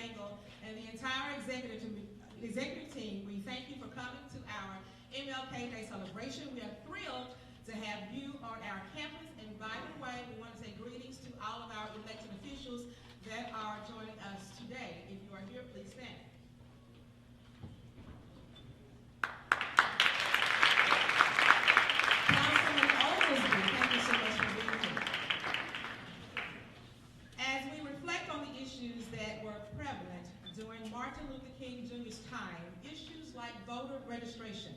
Mangle, and the entire executive team, we thank you for coming to our MLK Day celebration. We are thrilled to have you on our campus. And by the way, we want to say greetings to all of our elected officials that are joining us today. If you are here, please stand. Councilman Oglesby, thank you so much for being here. As we reflect on the issues that were prevalent during Martin Luther King Jr.'s time, issues like voter registration,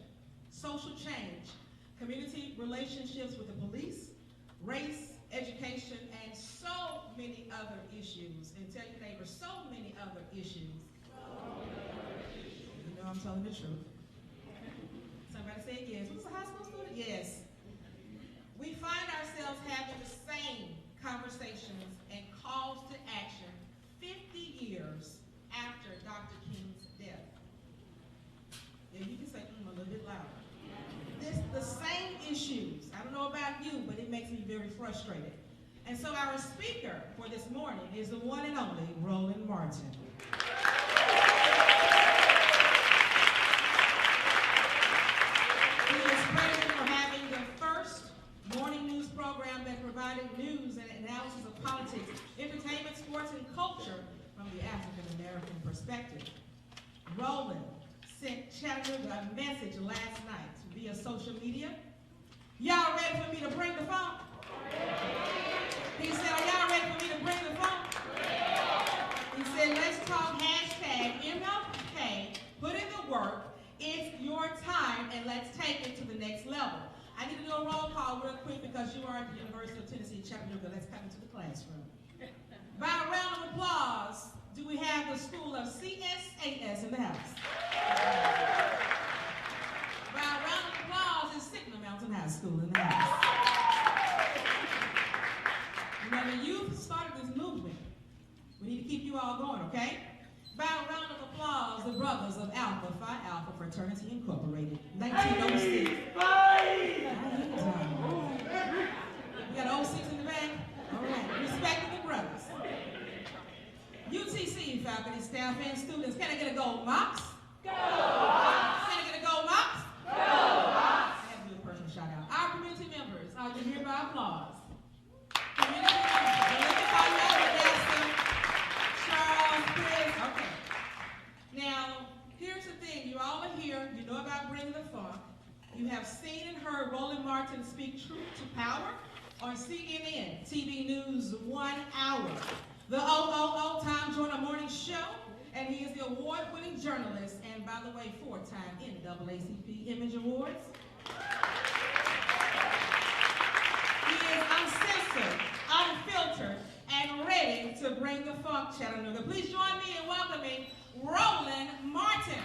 social change, community relationships with the police, race, education, and so many other issues. And tell your neighbor, so many other issues. You know I'm telling the truth. Somebody say yes. Who's a high school student? Yes. We find ourselves having the same conversations and calls to action 50 years after Dr. King's death. Yeah, you can say a little bit louder. The same issues. I don't know about you, but it makes me very frustrated. And so our speaker for this morning is the one and only Roland Martin. He is credited for having the first morning news program that provided news and analysis of politics, entertainment, sports, and culture from the African-American perspective. Roland sent Chattanooga a message last night via social media. Y'all ready for me to bring the phone? He said, are y'all ready for me to bring the phone? He said, let's talk hashtag MLK, put in the work, it's your time, and let's take it to the next level. I need to do a roll call real quick because you are at the University of Tennessee, Chattanooga. Let's come into the classroom. By a round of applause, do we have the School of CSAS in the house? By a round of applause, it's Signal Mountain High School in the house. You know, the youth started this movement. We need to keep you all going, okay? By a round of applause, the brothers of Alpha Phi Alpha Fraternity Incorporated, 1906. We got 06 in the back? All right, respecting the brothers. UTC faculty, staff, and students, can I get a gold box? Go Hawks! Can I get a gold box? Go Hawks! I have to do a personal shout out. Our community members are hereby applause. Community members, let me call you over, Esther, Charles, Chris. Okay. Now, here's the thing. You all are here. You know about bringing the funk. You have seen and heard Roland Martin speak truth to power on CNN, TV News 1 hour. The Time Journal Morning Show, and he is the award-winning journalist, and by the way, 4-time NAACP Image Awards. He is uncensored, unfiltered, and ready to bring the funk, Chattanooga. Please join me in welcoming Roland Martin.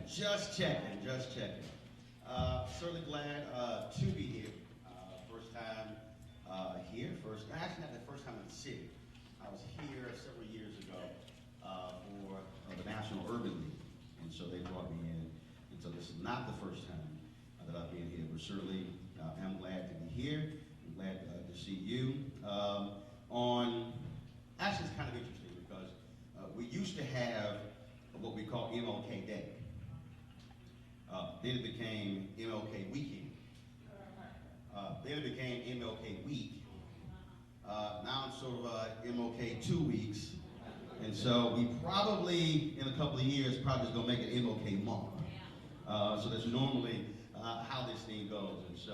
Just checking. Certainly glad to be here. First time here. Actually not the first time in the city. I was here several years ago for the National Urban League, and so they brought me in. And so this is not the first time that I've been here, but certainly I'm glad to be here. I'm glad to see you. Actually, it's kind of interesting because we used to have what we call MLK Day. Then it became MLK Weekend. Then it became MLK Week. Now it's sort of MLK 2 weeks. And so we probably, in a couple of years, probably just gonna make it MLK month. So that's normally how this thing goes. And so,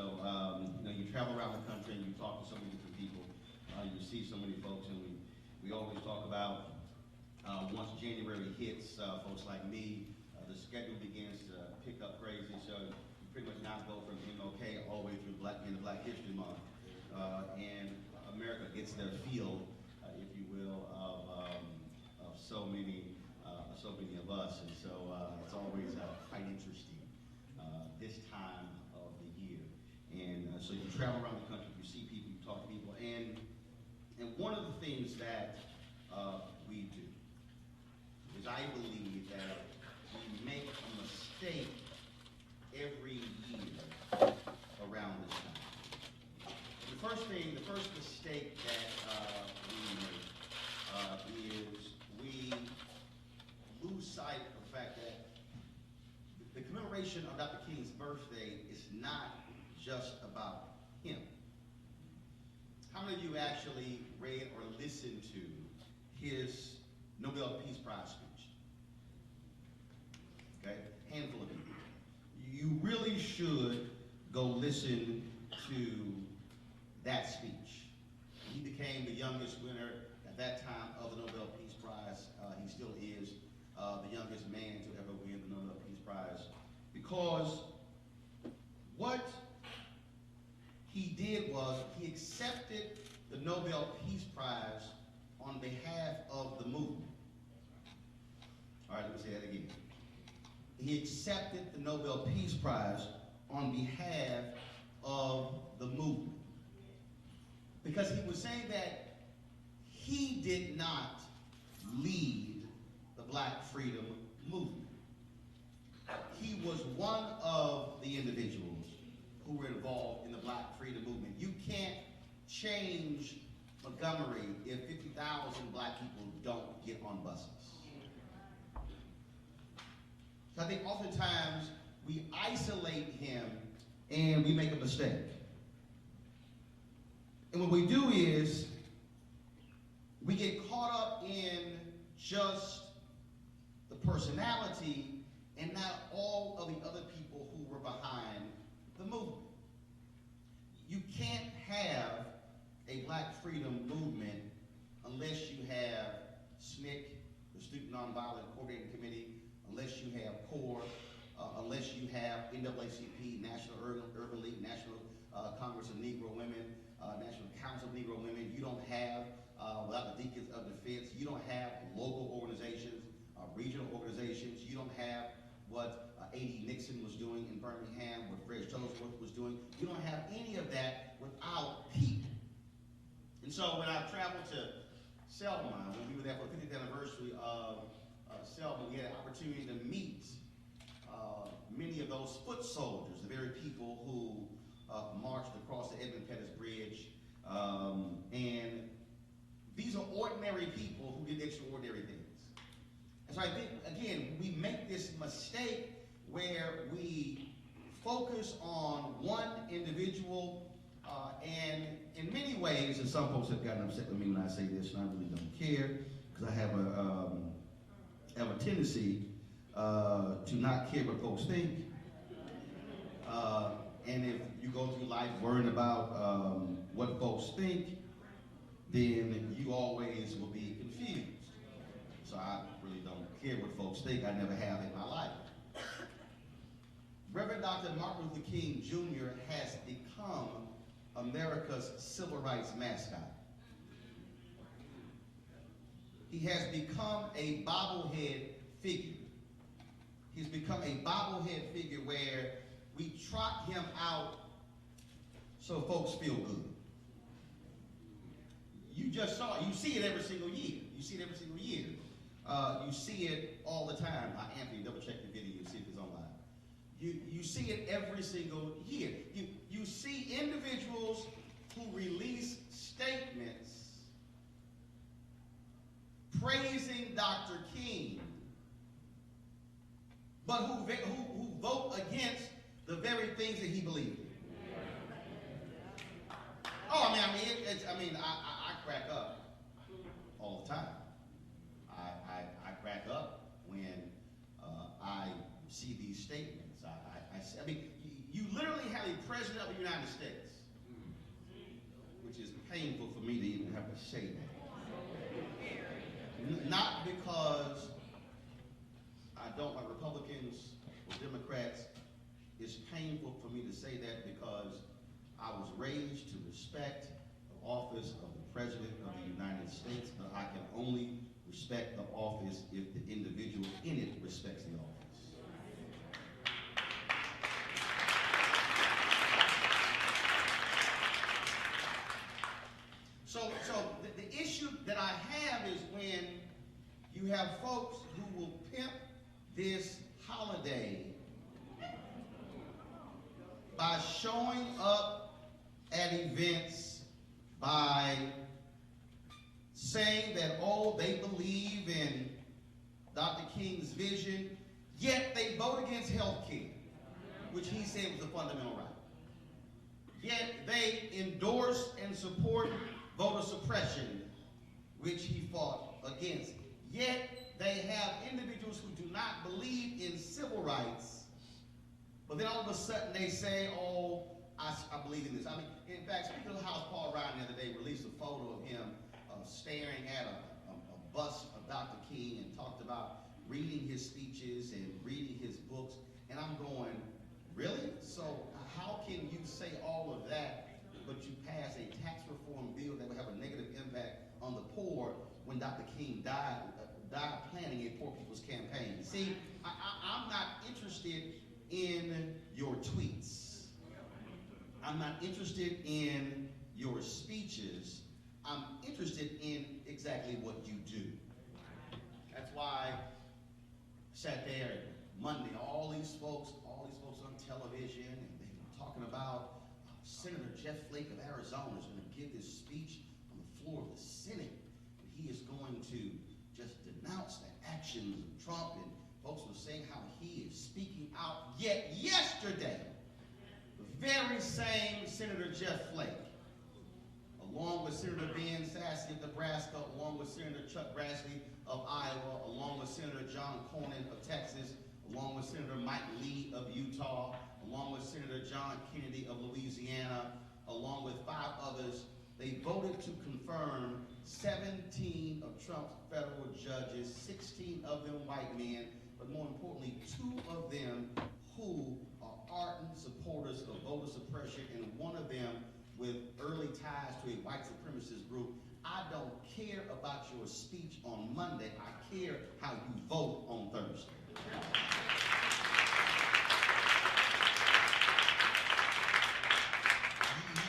you travel around the country and you talk to so many different people. You see so many folks, and we always talk about once January hits, folks like me, the schedule begins to pick up crazy, so you pretty much now go from MLK all the way through Black History Month, and America gets their feel, if you will, of so many of us, and so it's always quite interesting this time of the year. And so you travel around the country, you see people, you talk to people, and one of the things that we do is I believe that we make a mistake every year around this time. The first mistake that we make is we lose sight of the fact that the commemoration of Dr. King's birthday is not just about him. How many of you actually read or listened to his Nobel Peace Prize speech? Okay, handful of people. You really should go listen to that speech. He became the youngest winner at that time of the Nobel Peace Prize. He still is the youngest man to ever win the Nobel Peace Prize, because what he did was he accepted the Nobel Peace Prize on behalf of the movement. All right, let me say that again. He accepted the Nobel Peace Prize on behalf of the movement, because he was saying that he did not lead the Black freedom movement. He was one of the individuals who were involved in the Black freedom movement. You can't change Montgomery if 50,000 Black people don't get on buses. So I think oftentimes we isolate him and we make a mistake. And what we do is we get caught up in just the personality and not all of the other people who were behind the movement. You can't have a Black freedom movement unless you have SNCC, the Student Nonviolent Coordinating Committee, unless you have CORE, unless you have NAACP, National Urban League, National Congress of Negro Women, National Council of Negro Women. You don't have, without the Deacons of Defense, you don't have local organizations, regional organizations. You don't have what A.D. Nixon was doing in Birmingham, what Fred Shuttlesworth was doing. You don't have any of that without people. And so when I traveled to Selma, when we were there for the 50th anniversary of Selma, we had an opportunity to meet many of those foot soldiers, the very people who marched across the Edmund Pettus Bridge. And these are ordinary people who did extraordinary things. And so I think, again, we make this mistake where we focus on one individual, and in many ways, and some folks have gotten upset with me when I say this, and I really don't care, because I have a tendency to not care what folks think. And if you go through life worrying about what folks think, then you always will be confused. So I really don't care what folks think. I never have in my life. Reverend Dr. Martin Luther King Jr. has become America's civil rights mascot. He has become a bobblehead figure. He's become a bobblehead figure where we trot him out so folks feel good. You just saw it. You see it every single year. You see it every single year. You see it all the time. Anthony, double check the video and see if it's online. You see it every single year. You see individuals who release statements praising Dr. King, but who vote against the very things that he believed in. Oh, I crack up all the time. I crack up when I see these statements. You literally have a president of the United States, which is painful for me to even have to say that. Not because I don't like Republicans or Democrats. It's painful for me to say that because I was raised to respect the office of the President of the United States, but I can only respect the office if the individual in it respects the office. by showing up at events, by saying that, oh, they believe in Dr. King's vision, yet they vote against health care, which he said was a fundamental right. Yet they endorse and support voter suppression, which he fought against. Yet they have individuals who do not believe in civil rights, but then all of a sudden they say, oh, I believe in this. I mean, in fact, Speaker of the House Paul Ryan the other day released a photo of him staring at a bust of Dr. King and talked about reading his speeches and reading his books. And I'm going, really? So how can you say all of that, but you pass a tax reform bill that would have a negative impact on the poor when Dr. King died planning a poor people's campaign? See, I'm not interested in your tweets. I'm not interested in your speeches. I'm interested in exactly what you do. That's why I sat there Monday, all these folks on television, and they were talking about Senator Jeff Flake of Arizona is going to give this speech on the floor of the Senate, and he is going to just denounce the actions of Trump, and folks were saying how he is speaking out. Yet yesterday, the very same Senator Jeff Flake, along with Senator Ben Sasse of Nebraska, along with Senator Chuck Grassley of Iowa, along with Senator John Cornyn of Texas, along with Senator Mike Lee of Utah, along with Senator John Kennedy of Louisiana, along with 5 others, they voted to confirm 17 of Trump's federal judges, 16 of them white men, but more importantly, 2 of them who are ardent supporters of voter suppression, and one of them with early ties to a white supremacist group. I don't care about your speech on Monday. I care how you vote on Thursday.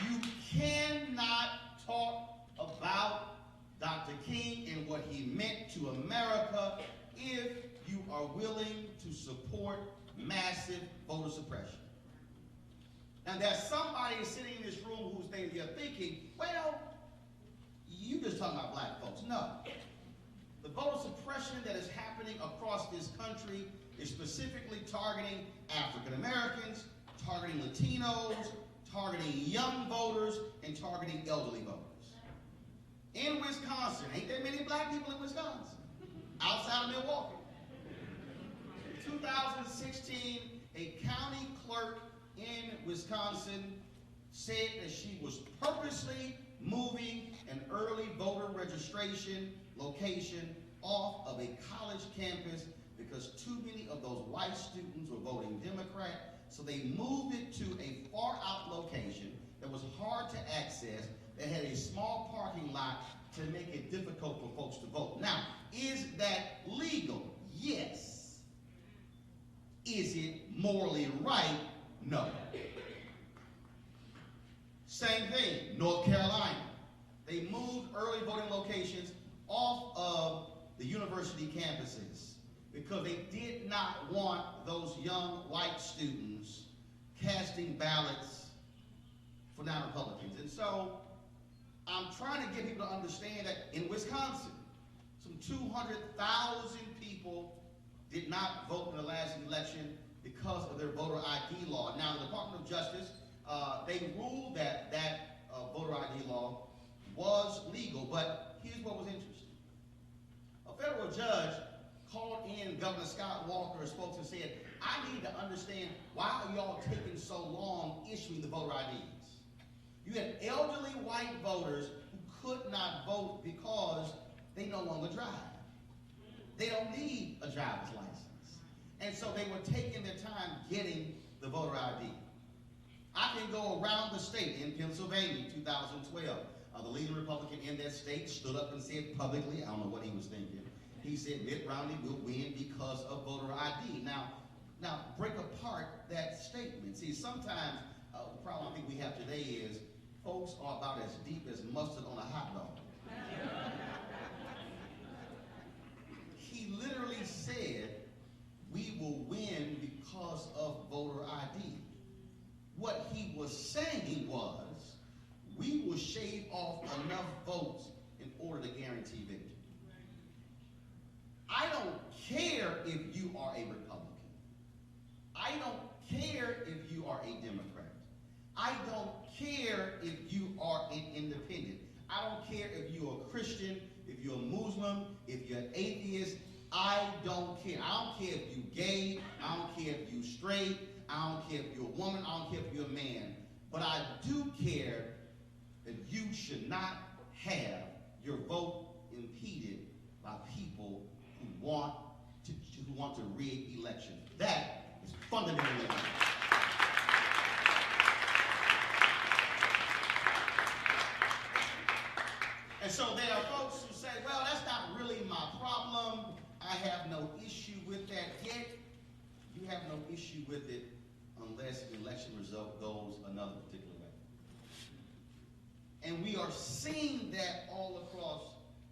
You cannot talk about Dr. King and what he meant to America if you are willing to support massive voter suppression. And there's somebody sitting in this room who's thinking, well, you just talking about black folks. No. The voter suppression that is happening across this country is specifically targeting African Americans, targeting Latinos, targeting young voters, and targeting elderly voters. In Wisconsin, ain't there many black people in Wisconsin? Outside of Milwaukee. In 2016, a county clerk in Wisconsin said that she was purposely moving an early voter registration location off of a college campus because too many of those white students were voting Democrat, so they moved it to a far out location that was hard to access, that had a small parking lot to make it difficult for folks to vote. Now, is that legal? Yes. Is it morally right? No. Same thing, North Carolina. They moved early voting locations off of the university campuses because they did not want those young white students casting ballots for non-Republicans. And so I'm trying to get people to understand that in Wisconsin, some 200,000 people did not vote in the last election because of their voter ID law. Now, the Department of Justice, they ruled that voter ID law was legal, but here's what was interesting. A federal judge called in Governor Scott Walker's folks and said, I need to understand why are y'all taking so long issuing the voter IDs? You had elderly white voters who could not vote because they no longer drive. They don't need a driver's license. And so they were taking their time getting the voter ID. I can go around the state. In Pennsylvania, 2012, the leading Republican in that state stood up and said publicly, I don't know what he was thinking, he said Mitt Romney will win because of voter ID. Now break apart that statement. See, sometimes the problem I think we have today is folks are about as deep as mustard on a hot dog. He literally said, we will win because of voter ID. What he was saying was, we will shave off enough votes in order to guarantee victory. I don't care if you are a Republican. I don't care if you are a Democrat. I don't care if you are an independent. I don't care if you're a Christian, if you're a Muslim, if you're an atheist. I don't care. I don't care if you're gay. I don't care if you're straight. I don't care if you're a woman. I don't care if you're a man. But I do care that you should not have your vote impeded by people who want to rig elections. That is fundamentally wrong. And so there are folks who say, well, that's not really my problem. I have no issue with that. Yet, you have no issue with it unless the election result goes another particular way. And we are seeing that all across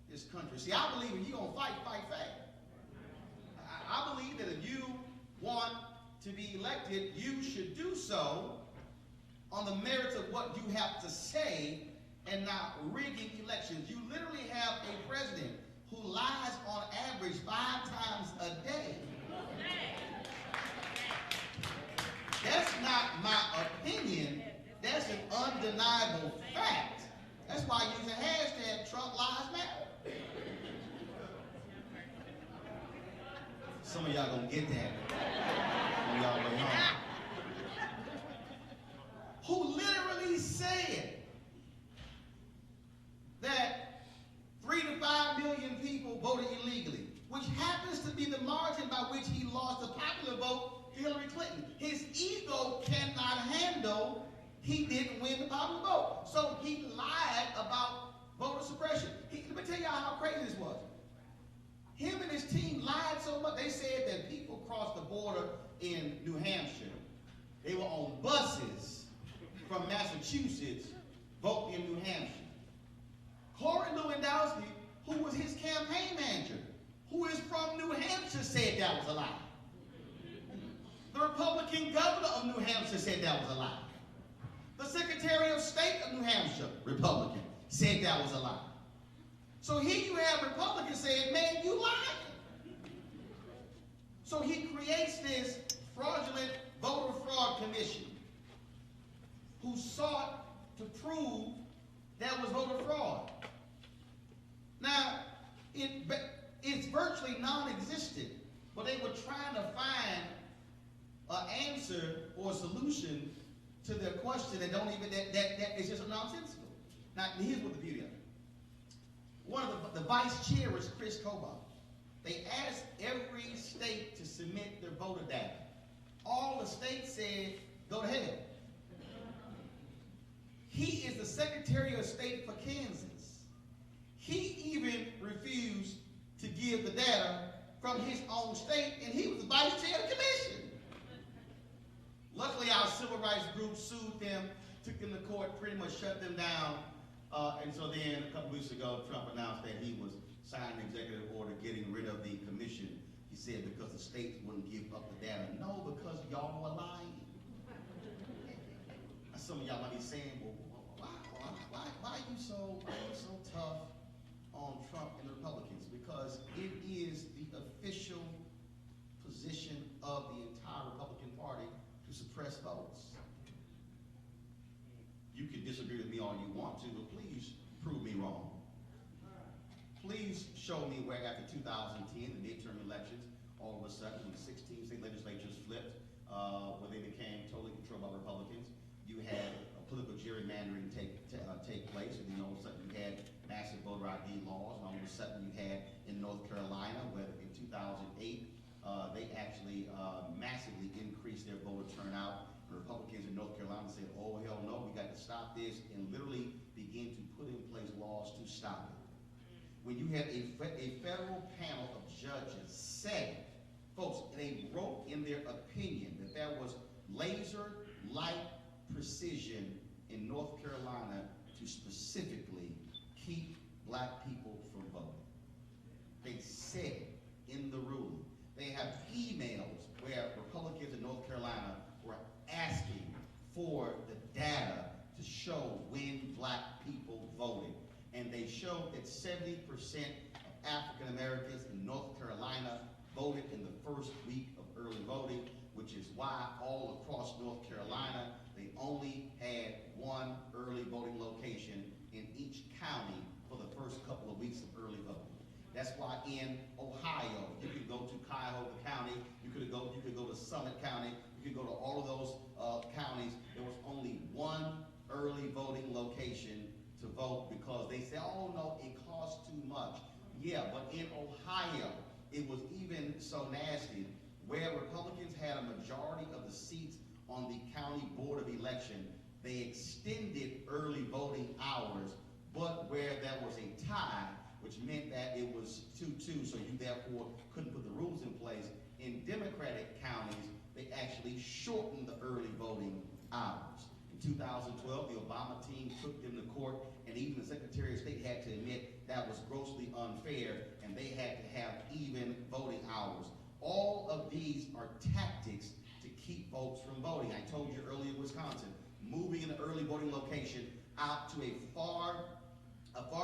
this country. See, I believe if you're going to fight, fight fair. I believe that if you want to be elected, you should do so on the merits of what you have to say and not rigging elections. You literally have a president who lies on average 5 times a day. That's not my opinion. That's an undeniable fact. That's why I use the hashtag Trump Lives Matter. Some of y'all gonna get that when y'all go home. Who literally said that 3 to 5 million people voted illegally, which happens to be the margin by which he lost the popular vote to Hillary Clinton. His ego cannot handle he didn't win the popular vote. So he lied about voter suppression. Let me tell y'all how crazy this was. Him and his team lied so much, they said that people crossed the border in New Hampshire. They were on buses from Massachusetts voting in New Hampshire. Corey Lewandowski, who was his campaign manager, who is from New Hampshire, said that was a lie. The Republican governor of New Hampshire said that was a lie. The Secretary of State of New Hampshire, Republican, said that was a lie. So here you have Republicans saying, man, you lying. So he creates this fraudulent voter fraud commission who sought to prove that was voter fraud. Now, it's virtually non-existent, but they were trying to find an answer or a solution to their question that is just nonsensical. Now, here's what the beauty of it. One of the vice chair is Chris Kobach. They asked every state to submit their voter data. All the states said, go to hell. He is the Secretary of State for Kansas. He even refused to give the data from his own state, and he was the vice chair of the commission. Luckily, our civil rights group sued them, took them to court, pretty much shut them down. And so then a couple weeks ago, Trump announced that he was signing an executive order getting rid of the commission. He said because the states wouldn't give up the data. No, because y'all were lying. Some of y'all might be saying, well, why are you so tough on Trump and the Republicans? Because it is the official position of the entire Republican Party to suppress votes. You can disagree with me all you want to, but please prove me wrong. Please show me where after 2010, the midterm elections, all of a sudden, when 16 state legislatures flipped, where they became totally controlled by Republicans, you had a political gerrymandering take place, and then all of a sudden you had massive voter ID laws, and all of a sudden you had in North Carolina, where in 2008, they actually massively increased their voter turnout. The Republicans in North Carolina said, oh, hell no, we got to stop this, and literally begin to put in place laws to stop it. When you have a federal panel of judges say, folks, they wrote in their opinion that there was laser-like precision in North Carolina to specifically keep black people from voting. They said in the ruling. They have emails where Republicans in North Carolina were asking for black people voted. And they showed that 70% of African Americans in North Carolina voted in the first week of early voting, which is why all across North Carolina, they only had one early voting location in each county for the first couple of weeks of early voting. That's why in Ohio, you could go to Cuyahoga County, you could go to Summit County, you could go to all of those counties. There was only one early voting location to vote because they said, oh no, it costs too much. Yeah, but in Ohio, it was even so nasty where Republicans had a majority of the seats on the county board of election. They extended early voting hours, but where there was a tie, which meant that it was 2-2, so you therefore couldn't put the rules in place. In Democratic counties, they actually shortened the early voting hours. In 2012, the Obama team took them to court, and even the Secretary of State had to admit that was grossly unfair, and they had to have even voting hours. All of these are tactics to keep folks from voting. I told you earlier, Wisconsin, moving an early voting location out to a far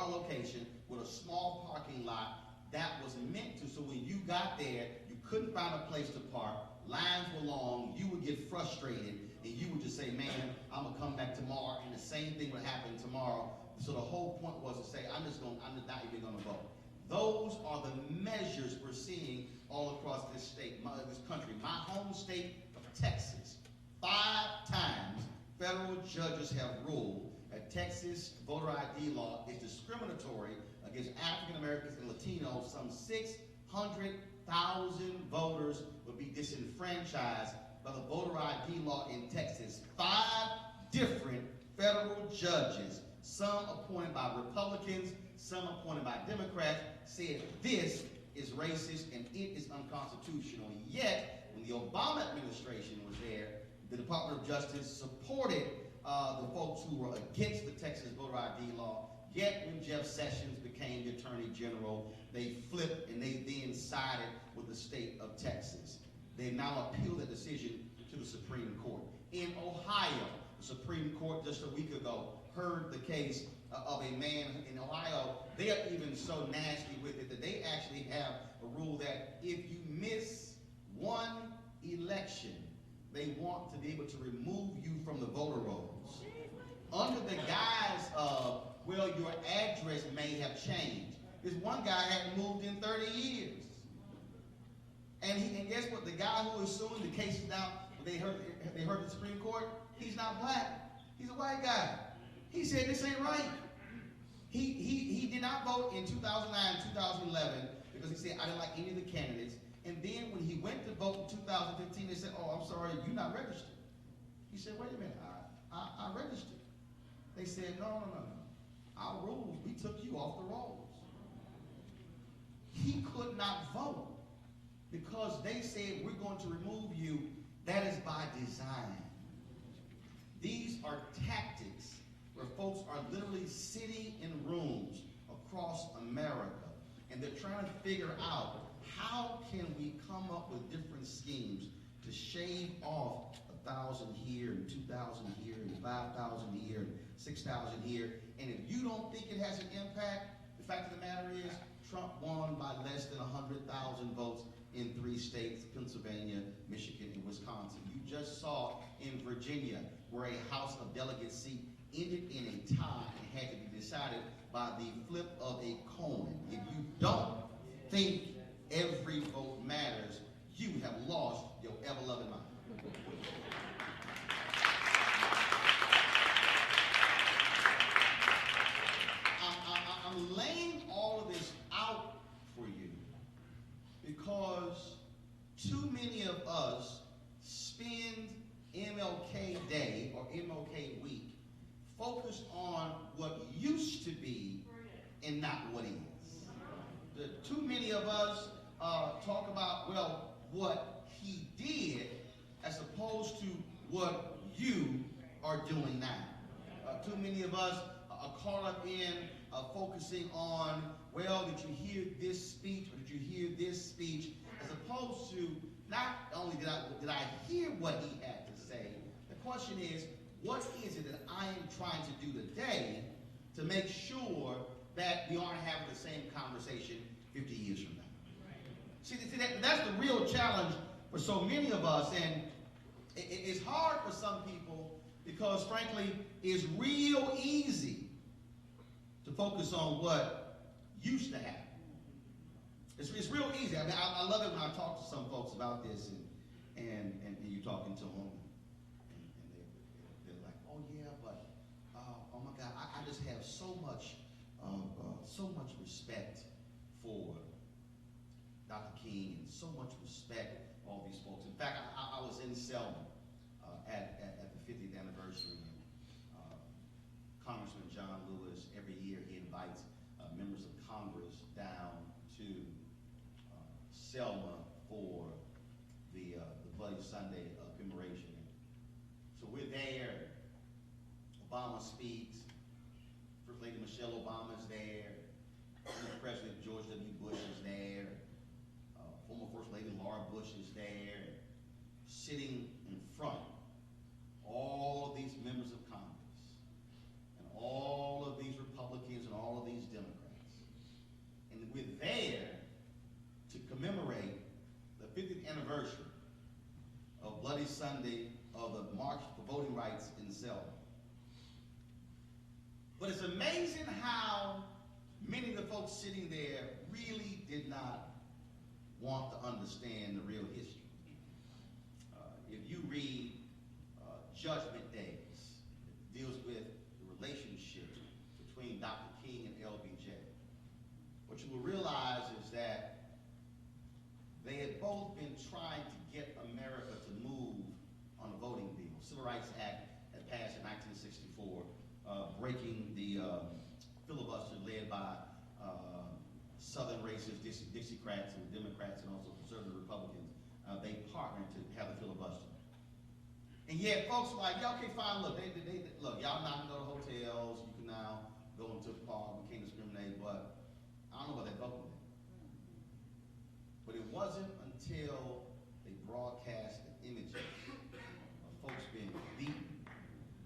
location with a small parking lot that was meant to, so when you got there, you couldn't find a place to park, lines were long, you would get frustrated, and you would just say, man, I'm gonna come back tomorrow, and the same thing would happen tomorrow. So the whole point was to say, I'm not even gonna vote. Those are the measures we're seeing all across this state, this country. My home state of Texas, 5 times federal judges have ruled that Texas voter ID law is discriminatory against African Americans and Latinos. Some 600,000 voters will be disenfranchised by the voter ID law in Texas. 5 different federal judges, some appointed by Republicans, some appointed by Democrats, said this is racist and it is unconstitutional. Yet, when the Obama administration was there, the Department of Justice supported the folks who were against the Texas voter ID law. Yet, when Jeff Sessions became the Attorney General, they flipped and they then sided with the state of Texas. They now appealed the decision to the Supreme Court. In Ohio, the Supreme Court just a week ago heard the case of a man in Ohio. They are even so nasty with it that they actually have a rule that if you miss one election, they want to be able to remove you from the voter rolls. Under the guise of, well, your address may have changed. This one guy hadn't moved in 30 years. And guess what? The guy who is suing, the case is now, they heard the Supreme Court, he's not black. He's a white guy. He said this ain't right. He did not vote in 2009, 2011, because he said, I didn't like any of the candidates. And then when he went to vote in 2015, they said, oh, I'm sorry, you're not registered. He said, wait a minute, I registered. They said, no. Our rules, we took you off the rolls. He could not vote because they said, we're going to remove you. That is by design. These are tactics where folks are literally sitting in rooms across America, and they're trying to figure out how can we come up with different schemes to shave off 1,000 here and 2,000 here and 5,000 here and 6,000 here. And if you don't think it has an impact, the fact of the matter is Trump won by less than 100,000 votes in 3 states, Pennsylvania, Michigan, and Wisconsin. You just saw in Virginia where a House of Delegates seat ended in a tie and had to be decided by the flip of a coin. If you don't think every vote matters, you have lost your ever-loving mind. I'm laying all of this out for you because too many of us spend MLK Day or MLK Week focused on what used to be and not what is. Too many of us talk about, well, what he did as opposed to what you are doing now. Too many of us are caught up in focusing on, well, did you hear this speech or did you hear this speech, as opposed to not only did I hear what he had to say, the question is, what is it that I am trying to do today to make sure that we aren't having the same conversation 50 years from now? See, that's the real challenge for so many of us, and it's hard for some people because, frankly, it's real easy to focus on what used to happen. It's real easy. I mean, I love it when I talk to some folks about this, and you're talking to them, and they're like, oh yeah, but oh my God, I just have so much respect for Dr. King, and so much respect for all these folks. In fact, I was in Selma at the 50th anniversary. Congressman John Lewis, every year he invites members of Congress down to Selma for the Bloody Sunday commemoration. So we're there. Obama speaks. First Lady Michelle Obama is there. Former President George W. Bush is there. Former First Lady Laura Bush is there. Sitting in front, all of these members of Congress, and all of these Republicans and all of these Democrats. And we're there to commemorate the 50th anniversary of Bloody Sunday, of the March for Voting Rights in Selma. But it's amazing how many of the folks sitting there really did not want to understand the real history. If you read Judgment Days, it deals with the relationship between Dr. King and LBJ. What you will realize is that they had both been trying to get America to move on a voting bill. Civil Rights Act had passed in 1964, breaking the filibuster led by Southern racist Dixiecrats and Democrats and also conservative Republicans. They partnered to have the filibuster. And yet folks were like, yeah, okay, fine, look, look, y'all not gonna go to hotels, you can now go into a park, we can't discriminate, but I don't know about that voting thing. But it wasn't until they broadcast the images of folks being beaten,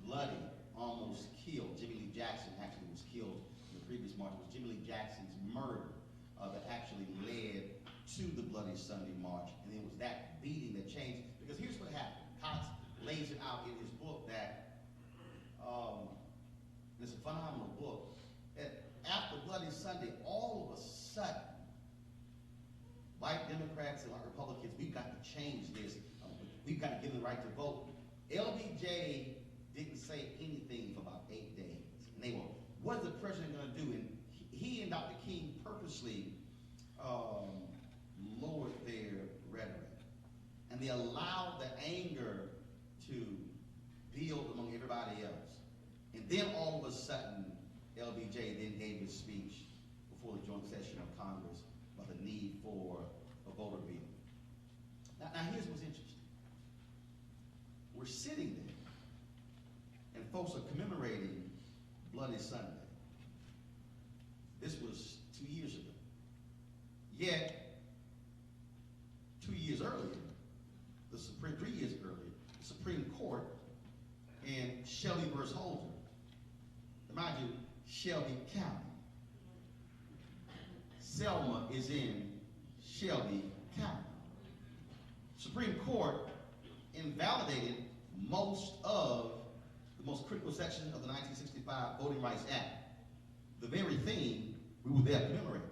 bloody, almost killed. Jimmy Lee Jackson actually was killed in the previous march. It was Jimmy Lee Jackson's murder that actually led to the Bloody Sunday March. And it was that beating that changed. Because here's what happened. Cox lays it out in his book that, it's a phenomenal book, that after Bloody Sunday, all of a sudden, white Democrats and white Republicans, we've got to change this. We've got to give them the right to vote. LBJ didn't say anything for about 8 days. And they were, what is the president going to do? And he and Dr. King purposely lowered their rhetoric. And they allowed the anger to build among everybody else. And then all of a sudden, LBJ then gave his speech before the joint session of Congress about the need for a voter bill. Now here's what's interesting. We're sitting there, and folks are commemorating Bloody Sunday. This was 2 years ago. Yet, 2 years earlier, 3 years earlier, the Supreme Court in Shelby versus Holder, mind you, Shelby County. Selma is in Shelby County. Supreme Court invalidated most of the most critical sections of the 1965 Voting Rights Act, the very thing we were there commemorating.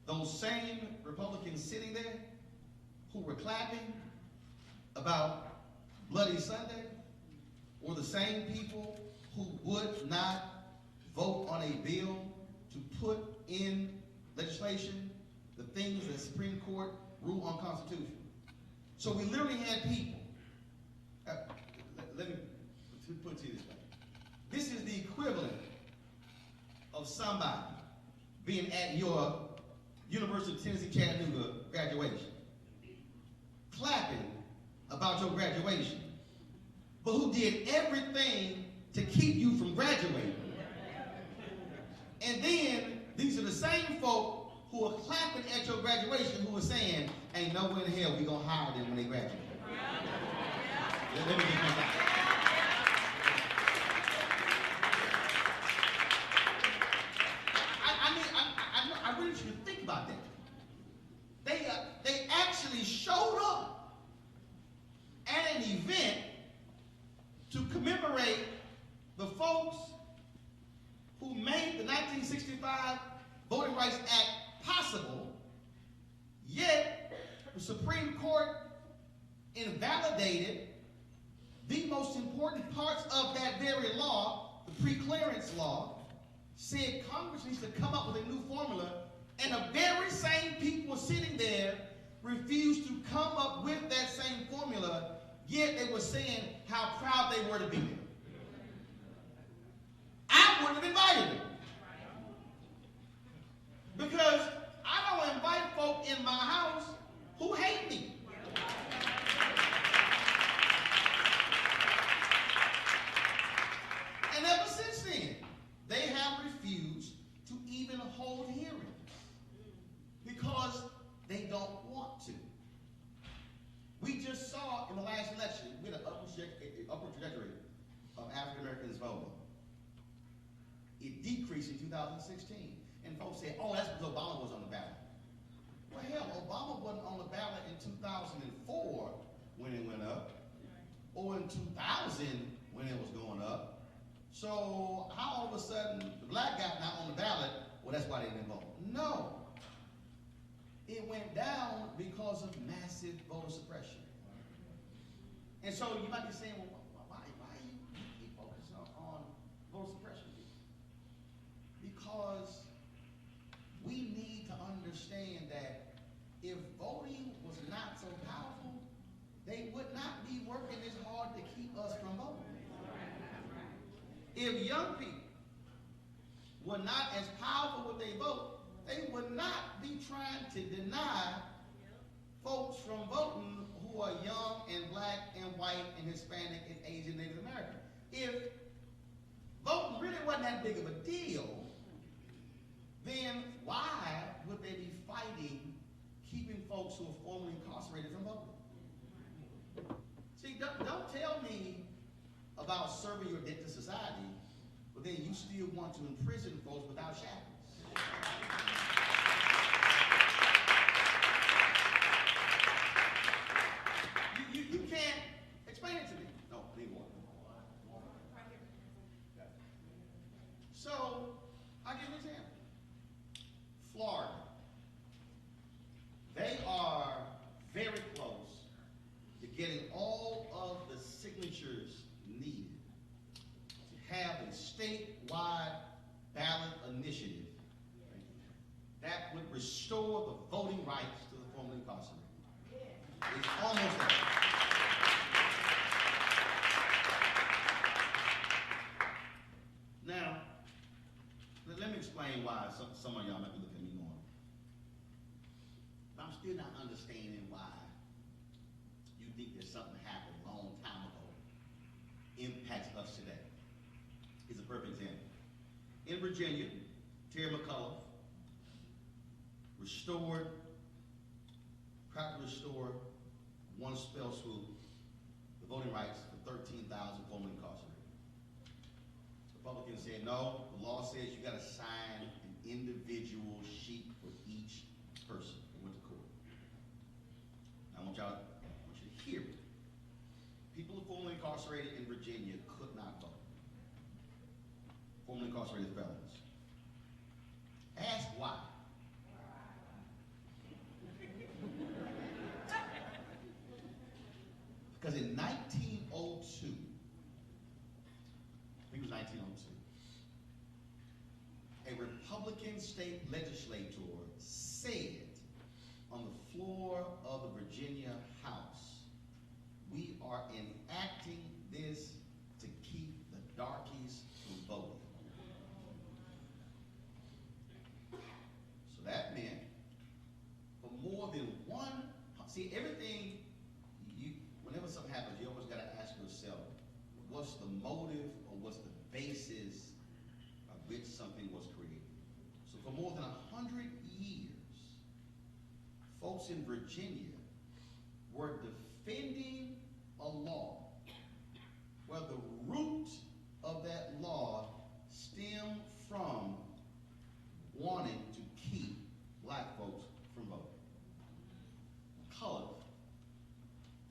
Those same Republicans sitting there who were clapping about Bloody Sunday were the same people who would not vote on a bill to put in legislation the things that the Supreme Court ruled unconstitutional. So we literally had people, let me put it to you this way. This is the equivalent of somebody being at your University of Tennessee, Chattanooga graduation, clapping about your graduation, but who did everything to keep you from graduating. And then these are the same folk who are clapping at your graduation who are saying, ain't nowhere in hell we gonna hire them when they graduate. Let me get this out. to commemorate the folks who made the 1965 Voting Rights Act possible, yet the Supreme Court invalidated the most important parts of that very law, the pre-clearance law, said Congress needs to come up with a new formula, and the very same people sitting there refused to come up with that same formula, yet they were saying how proud they were to be there. I wouldn't have invited them. Because I don't invite folk in my house who hate me. And ever since then, they have refused to even hold hearings because they don't want to. We just saw in the last election, we had an upward trajectory of African Americans voting. It decreased in 2016. And folks say, oh, that's because Obama was on the ballot. Well, hell, Obama wasn't on the ballot in 2004 when it went up, or in 2000 when it was going up. So how all of a sudden the black guy not on the ballot, well, that's why they didn't vote. No. It went down because of massive voter suppression. And so you might be saying, well, why you keep focusing on voter suppression? Because we need to understand that if voting was not so powerful, they would not be working as hard to keep us from voting. If young people were not as powerful when they vote, they would not be trying to deny folks from voting who are young and black and white and Hispanic and Asian Native American. If voting really wasn't that big of a deal, then why would they be fighting keeping folks who are formerly incarcerated from voting? See, don't tell me about serving your debt to society, but then you still want to imprison folks without shackles. You can't explain it to me. No, leave one. So, I'll give you an example. Florida. They are very close to getting all of the signatures needed to have a statewide ballot initiative that would restore the voting rights to the formerly incarcerated. It's almost there. Now, let me explain why some of y'all might be looking at me going, but I'm still not understanding why you think there's something that happened a long time ago impacts us today. Here's a perfect example. In Virginia, Terry McCullough practically restored, one spell swoop, the voting rights for 13,000 formerly incarcerated. Republicans said, no, the law says you got to sign an individual sheet for each person that went to court. I want you to hear it. People who are formerly incarcerated in Virginia could not vote. Formerly incarcerated felons. Ask why. Because in 1902, I think it was 1902, a Republican state legislator said on the floor of the Virginia House, we are enacting this to keep the darkies from voting. So that meant for more than one, see everything, whenever something happens, you always got to ask yourself, what's the motive or what's the basis of which something was created? So for more than 100 years, folks in Virginia were defending a law where the root of that law stemmed from wanting to keep black folks from voting. McCullough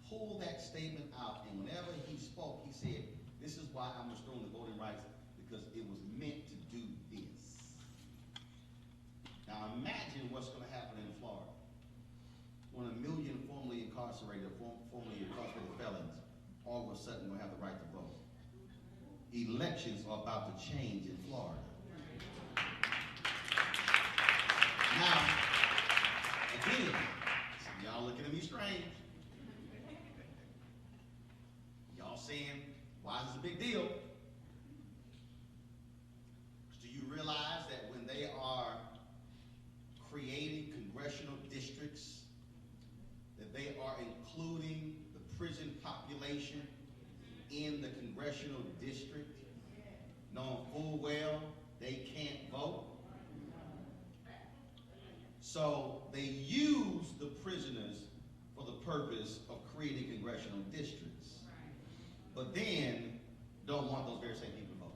pulled that statement out, and whenever he spoke, he said, incarcerated, formerly incarcerated felons, all of a sudden will have the right to vote. Elections are about to change in Florida. Now, again, y'all looking at me strange. Y'all saying, why is this a big deal? Do you realize that when they are creating congressional districts, that they are including the prison population in the congressional district, knowing full well they can't vote? So they use the prisoners for the purpose of creating congressional districts, but then don't want those very same people to vote.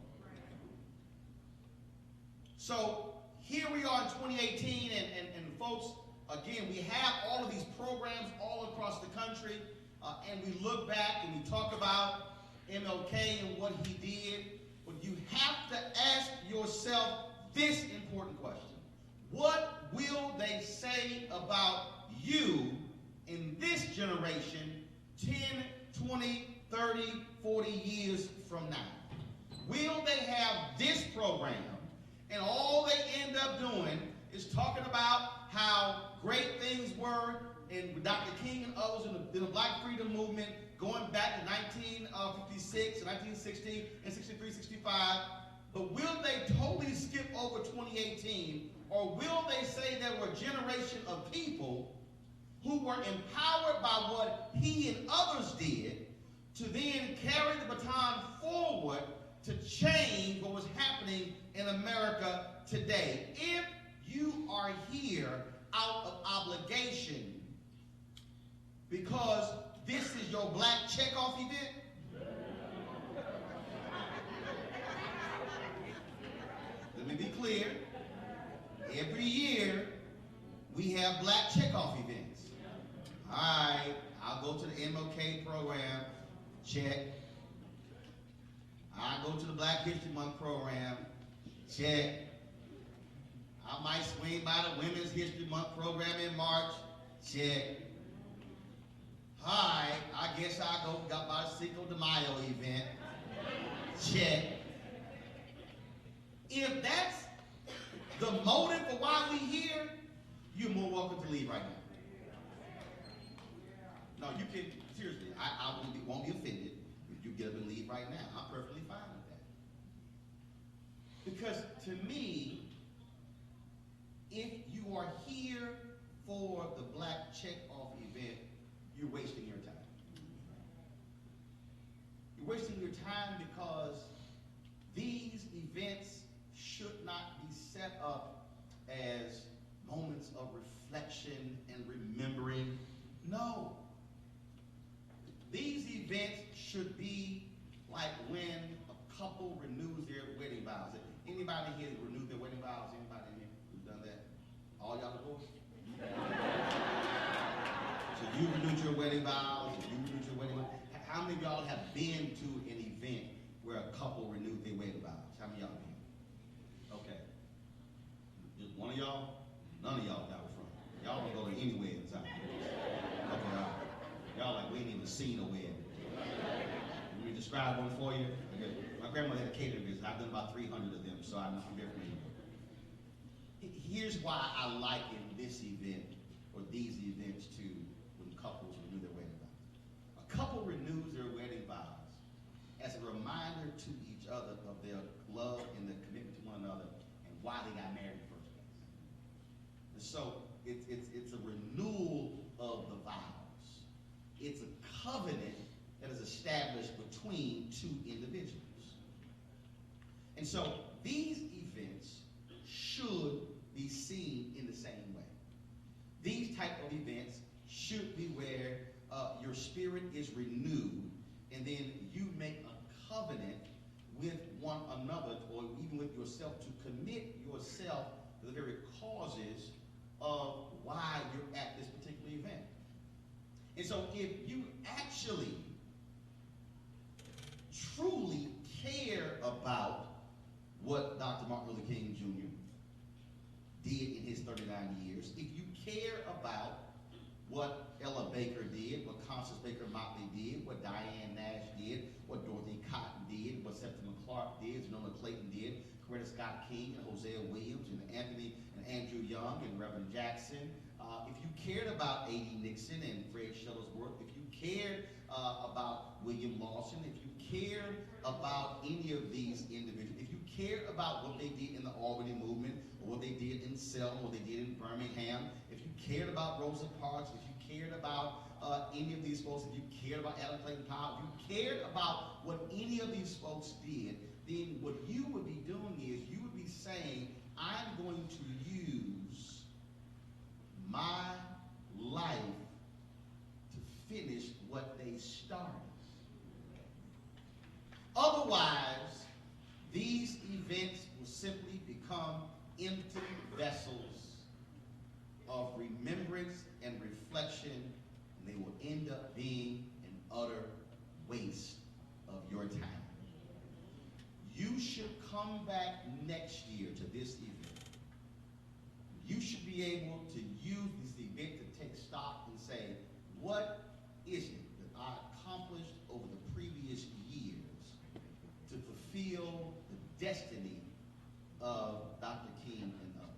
So here we are in 2018, and folks, again, we have all of these programs all across the country, and we look back and we talk about MLK and what he did, but you have to ask yourself this important question. What will they say about you in this generation 10, 20, 30, 40 years from now? Will they have this program and all they end up doing is talking about how great things were in Dr. King and others in the Black Freedom Movement going back to 1956, 1960, and 63, 65, but will they totally skip over 2018, or will they say there were a generation of people who were empowered by what he and others did to then carry the baton forward to change what was happening in America today? If you are here out of obligation because this is your black checkoff event, let me be clear. Every year, we have black checkoff events. All right, I'll go to the MLK program, check. I'll go to the Black History Month program, check. I might swing by the Women's History Month program in March, check. All right, I guess I'll go by the Cinco de Mayo event, check. If that's the motive for why we're here, you're more welcome to leave right now. No, you can, seriously, I won't be offended if you get up and leave right now. I'm perfectly fine with that. Because to me, if you are here for the black check-off event, you're wasting your time. You're wasting your time because these events should not be set up as moments of reflection and remembering. No. These events should be like when a couple renews their wedding vows. Anybody here renewed their wedding vows? Anybody in here who's done that? All y'all divorced? So you renewed your wedding vows, you renewed your wedding vows. How many of y'all have been to an event where a couple renewed their wedding vows? How many of y'all been? Okay. Just one of y'all? None of y'all got it from. Y'all don't go to any weddings out here. Okay, all right. Y'all like, we ain't even seen a wedding. Let me describe one for you. Okay. My grandmother had a catering business. I've done about 300 of them, so I'm very familiar. Here's why I liken this event or these events to when couples renew their wedding vows. A couple renews their wedding vows as a reminder to each other of their love and their commitment to one another and why they got married in the first place. And so it's a renewal of the vows. It's a covenant that is established between two individuals. And so these events should be seen in the same way. These type of events should be where your spirit is renewed, and then you make a covenant with one another, or even with yourself, to commit yourself to the very causes of why you're at this particular event. And so if you actually truly care about what Dr. Martin Luther King Jr. did in his 39 years, if you care about what Ella Baker did, what Constance Baker Motley did, what Diane Nash did, what Dorothy Cotton did, what Septima Clark did, Sonoma Clayton did, Coretta Scott King and Hosea Williams and Anthony and Andrew Young and Reverend Jackson. If you cared about A.D. Nixon and Fred Shuttlesworth, if you cared about William Lawson, if you cared about any of these individuals, if you cared about what they did in the Albany movement, or what they did in Selma, or what they did in Birmingham, if you cared about Rosa Parks, if you cared about any of these folks, if you cared about Adam Clayton Powell, if you cared about what any of these folks did, then what you would be doing is you would be saying, I'm going to use my life to finish what they started. Otherwise, these events will simply become empty vessels of remembrance and reflection, and they will end up being an utter waste of your time. You should come back next year to this event. You should be able to use this event to take stock and say, what is it that I accomplished over the previous years to fulfill the destiny of Dr. King and others?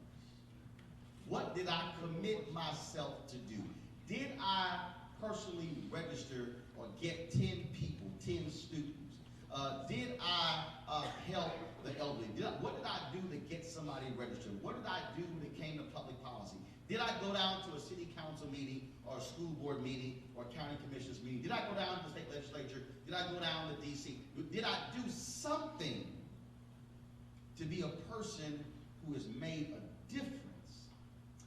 What did I commit myself to do? Did I personally register or get 10 people, 10 students? Did I help the elderly? What did I do to get somebody registered? What did I do when it came to public policy? Did I go down to a city council meeting or a school board meeting or a county commissioners meeting? Did I go down to the state legislature? Did I go down to DC? Did I do something to be a person who has made a difference?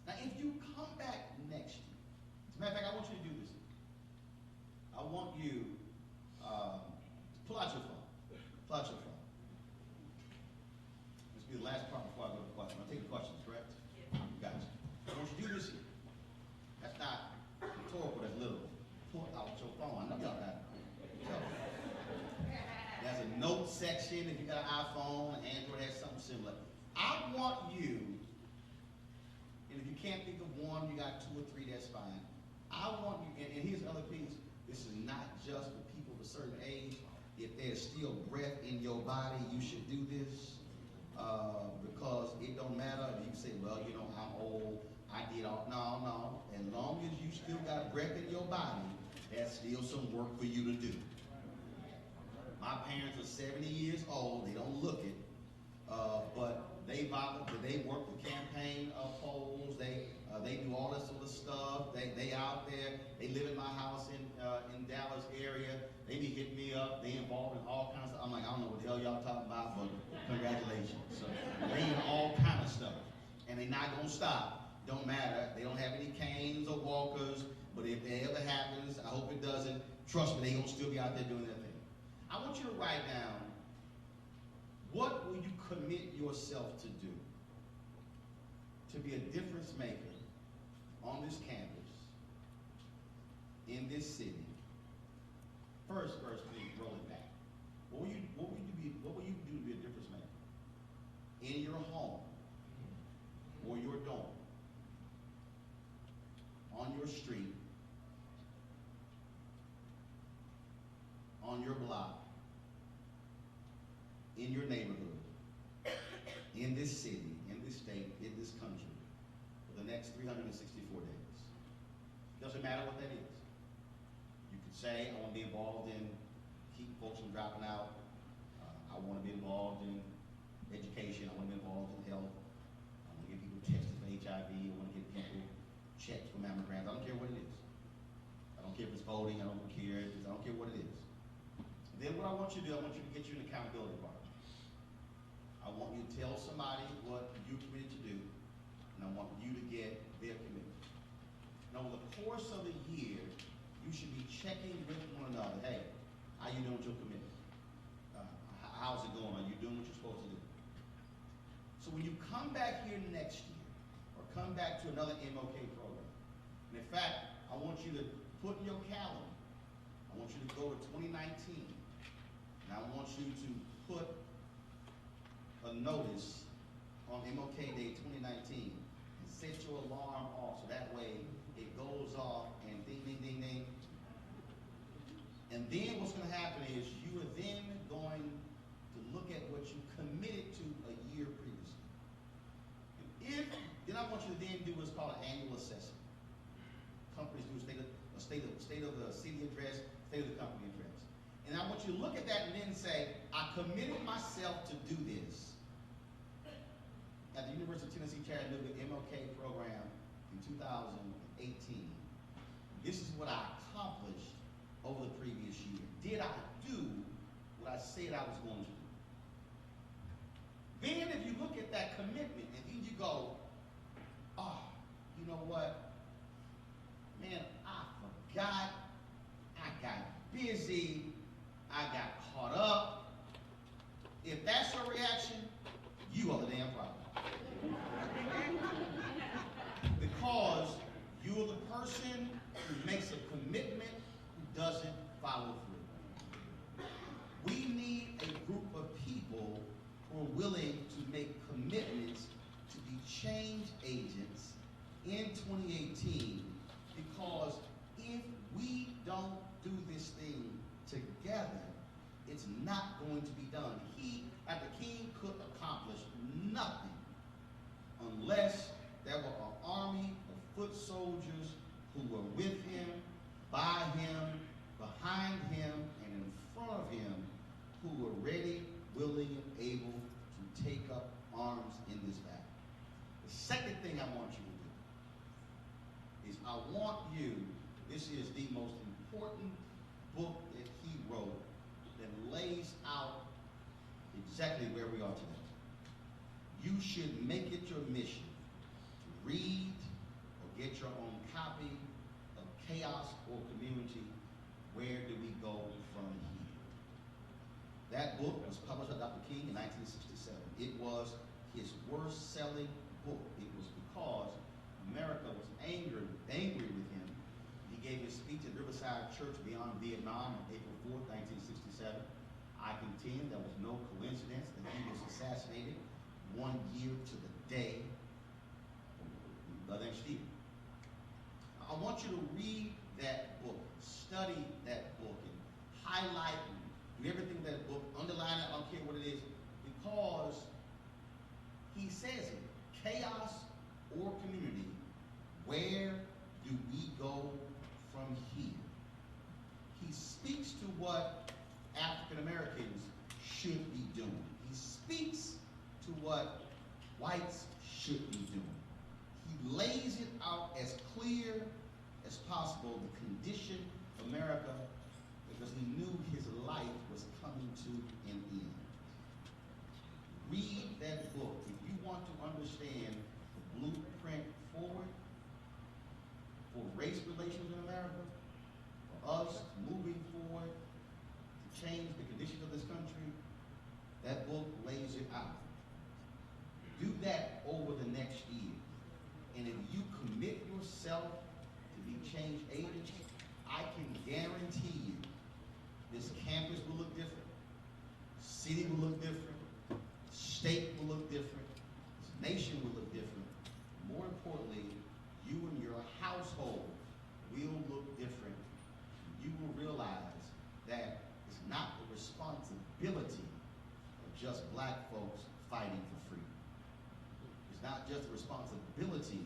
Now, if you come back next year, as a matter of fact, I want you to do this. I want you to pull out your phone. Pull out your phone. This will be the last part before I go to the question. I'll take the questions, correct? Yes. Gotcha. I want you to do this here. That's not rhetorical, that's literal. Pull out your phone. I know y'all got it. There's a note section if you got an iPhone, Android has something similar. I want you, and if you can't think of one, you got 2 or 3, that's fine. I want you, and here's the other piece, this is not just for people of a certain age. If there's still breath in your body, you should do this, because it don't matter if you say, well, you know, I'm old, I did all, no. As long as you still got breath in your body, that's still some work for you to do. My parents are 70 years old, they don't look it, but they work the campaign polls, they do all this sort of stuff, they out there, they live in my house in Dallas area, they be hitting me up, they involved in all kinds of, I'm like, I don't know what the hell y'all talking about, but congratulations. So they in all kind of stuff, and they not gonna stop, don't matter, they don't have any canes or walkers, but if it ever happens, I hope it doesn't, trust me, they gonna still be out there doing their thing. I want you to write down, what will you commit yourself to do to be a difference maker on this campus, in this city? First, please roll it back. What will you do to be a difference maker? In your home, or your dorm, on your street, on your block, in your neighborhood, in this city, in this state, in this country, for the next 364 days. Doesn't matter what that is. You could say, I want to be involved in keep folks from dropping out. I want to be involved in education. I want to be involved in health. I want to get people tested for HIV. I want to get people checked for mammograms. I don't care what it is. I don't care if it's voting. I don't care. I don't care what it is. Then what I want you to do, I want you to get you an accountability partner. I want you to tell somebody what you committed to do, and I want you to get their commitment. Now, over the course of the year, you should be checking with one another. Hey, how you doing with your commitment? How's it going? Are you doing what you're supposed to do? So when you come back here next year, or come back to another MOK program, and in fact, I want you to put in your calendar, I want you to go to 2019, and I want you to put a notice on MLK Day 2019 and set your alarm off so that way it goes off and ding, ding, ding, ding. And then what's going to happen is you are then going to look at what you committed to a year previously. And then I want you to then do what's called an annual assessment. Companies do a state of the city address, state of the company address. And I want you to look at that and then say, I committed myself to do this at the University of Tennessee, Chattanooga MLK program in 2018. This is what I accomplished over the previous year. Did I do what I said I was going to do? Then if you look at that commitment and then you go, oh, you know what? Man, I forgot. I got busy. I got caught up. If that's your reaction, you are the damn problem. Because you're the person who makes a commitment who doesn't follow through. We need a group of people who are willing to make commitments to be change agents in 2018, because if we don't do this thing together, it's not going to be done. The king could accomplish nothing unless there were an army of foot soldiers who were with him, by him, behind him, and in front of him, who were ready, willing, and able to take up arms in this battle. The second thing I want you to do is I want you, this is the most important book that he wrote that lays out exactly where we are today. You should make it your mission to read or get your own copy of Chaos or Community, Where Do We Go From Here? That book was published by Dr. King in 1967. It was his worst-selling book. It was because America was angry with him. He gave his speech at Riverside Church Beyond Vietnam on April 4th, 1967. I contend there was no coincidence that he was assassinated 1 year to the day. Brother Stephen. I want you to read that book, study that book, and highlight and do everything in that book, underline it, I don't care what it is, because he says it. Chaos or community, where do we go from here? He speaks to what African Americans should be doing. He speaks to what whites should be doing. He lays it out as clear as possible, the condition of America, because he knew his life was coming to an end. Read that book. If you want to understand the blueprint forward for race relations in America, for us moving forward to change the condition of this country, that book lays it out. Do that over the next year. And if you commit yourself to be change agents, I can guarantee you this campus will look different, city will look different, state will look different, this nation will look different. More importantly, you and your household will look different. You will realize that it's not the responsibility of just black folks fighting for freedom. It's not just the responsibility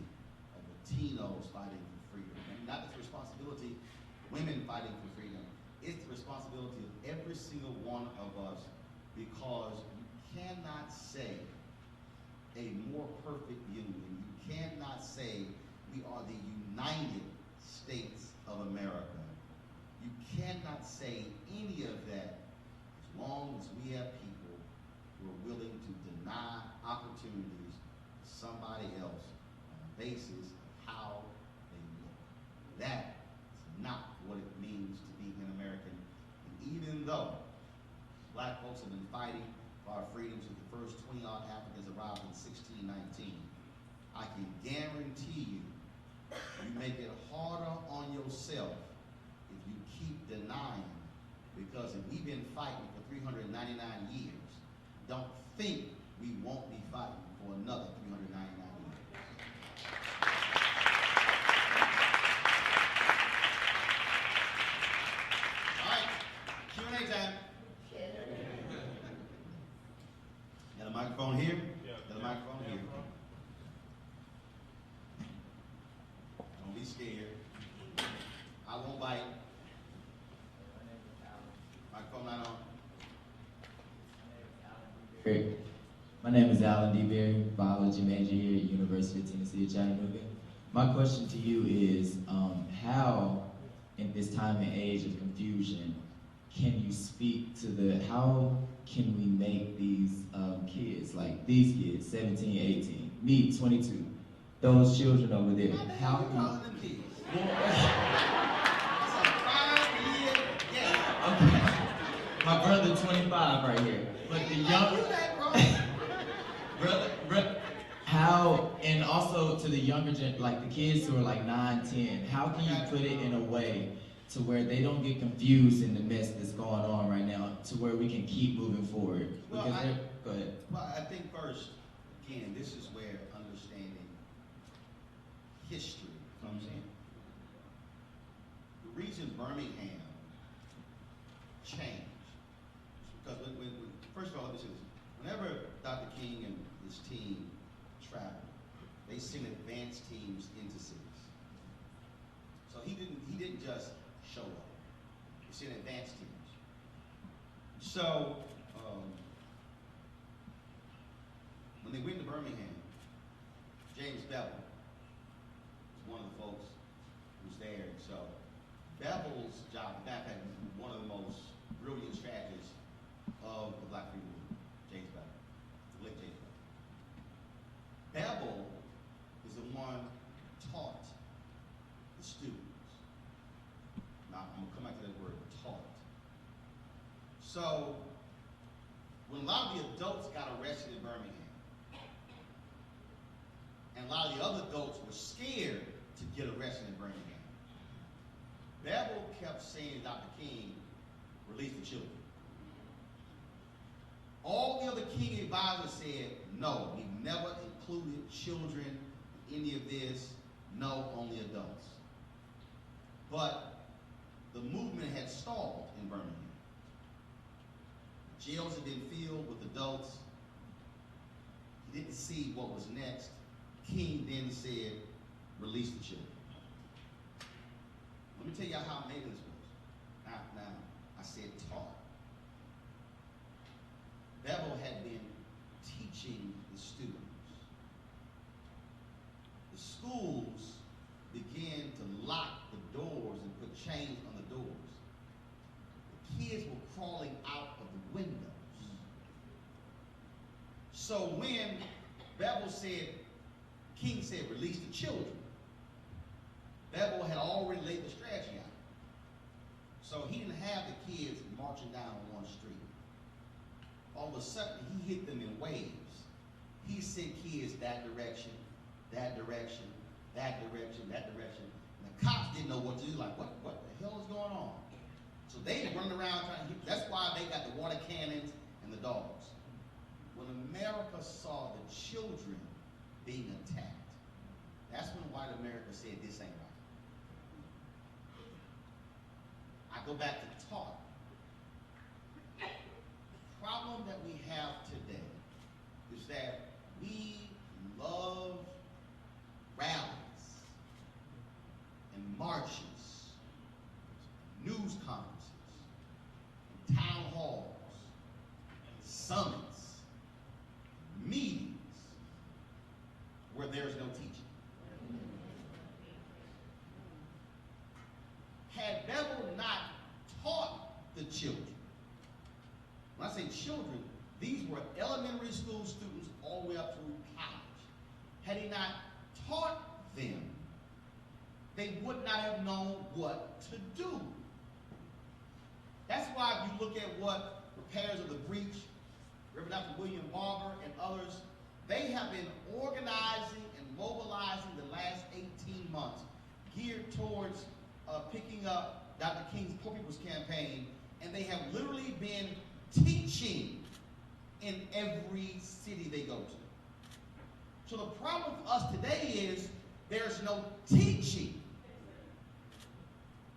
of Latinos fighting for freedom. And not just the responsibility of women fighting for freedom. It's the responsibility of every single one of us, because you cannot say a more perfect union. You cannot say we are the United States of America. You cannot say any of that as long as we have people who are willing to deny opportunities to somebody else on the basis of how they look. That is not what it means to be an American. And even though black folks have been fighting for our freedoms since the first 20-odd Africans arrived in 1619, I can guarantee you, you make it harder on yourself if you keep denying. Because if we've been fighting for 399 years, don't think we won't be fighting for another 399 years. microphone here? Yeah. Got the microphone here. Don't be scared. I won't bite. Microphone not on. Great. My name is Alan D. Berry, biology major here at University of Tennessee at Chattanooga. My question to you is, how, in this time and age of confusion, can you speak to how can we make these kids, like these kids, 17, 18, me, 22, those children over there, how can you calling them kids? Okay. My brother, 25 right here. But the young brother, how, and also to the younger like the kids who are like 9, 10, how can you put it in a way to where they don't get confused in the mess that's going on right now, to where we can keep moving forward? Because go ahead. Well, I think first, again, this is where understanding history comes in. The reason Birmingham changed is because first of all, let me say this. Whenever Dr. King and his team traveled, they sent advanced teams into cities. So he didn't just show up. He sent advanced teams. So when they went to Birmingham, James Bevel was one of the folks who was there. So Bevel's job, in fact, one of the most brilliant strategists of the Black Freedom Movement, James Bevel, the late James Bevel. Bevel is the one who taught the students. Now, I'm gonna come back to that word, taught. So, when a lot of the adults got arrested in Birmingham, and a lot of the other adults were scared to get arrested in Birmingham, Bevel kept saying to Dr. King, release the children. All the other King advisors said, no, we never included children in any of this, no, only adults. But the movement had stalled in Birmingham. Jails had been filled with adults. He didn't see what was next. King then said, release the children. Let me tell you how amazing this was. Now, I said taught. Bevel had been teaching the students. The schools began to lock the doors and put chains on the doors. The kids were crawling out of the windows. So when Bevel said, King said, release the children, Bevel had already laid the strategy out. So he didn't have the kids marching down one street. All of a sudden, he hit them in waves. He sent kids that direction, that direction, that direction, that direction. And the cops didn't know what to do, like, what the hell is going on? So they running around trying to hit. That's why they got the water cannons and the dogs. When America saw the children being attacked, that's when white America said, this ain't right. I go back to taught. The problem that we have today is that we love rallies and marches, news conferences, town halls, summits, meetings where there's no teaching. Had Bevel not taught the children, when I say children, these were elementary school students all the way up through college. Had he not taught them, they would not have known what to do. That's why if you look at what repairs of the breach, Reverend Dr. William Barber and others, they have been organizing and mobilizing the last 18 months, geared towards picking up Dr. King's Poor People's Campaign, and they have literally been teaching in every city they go to. So the problem for us today is there's no teaching.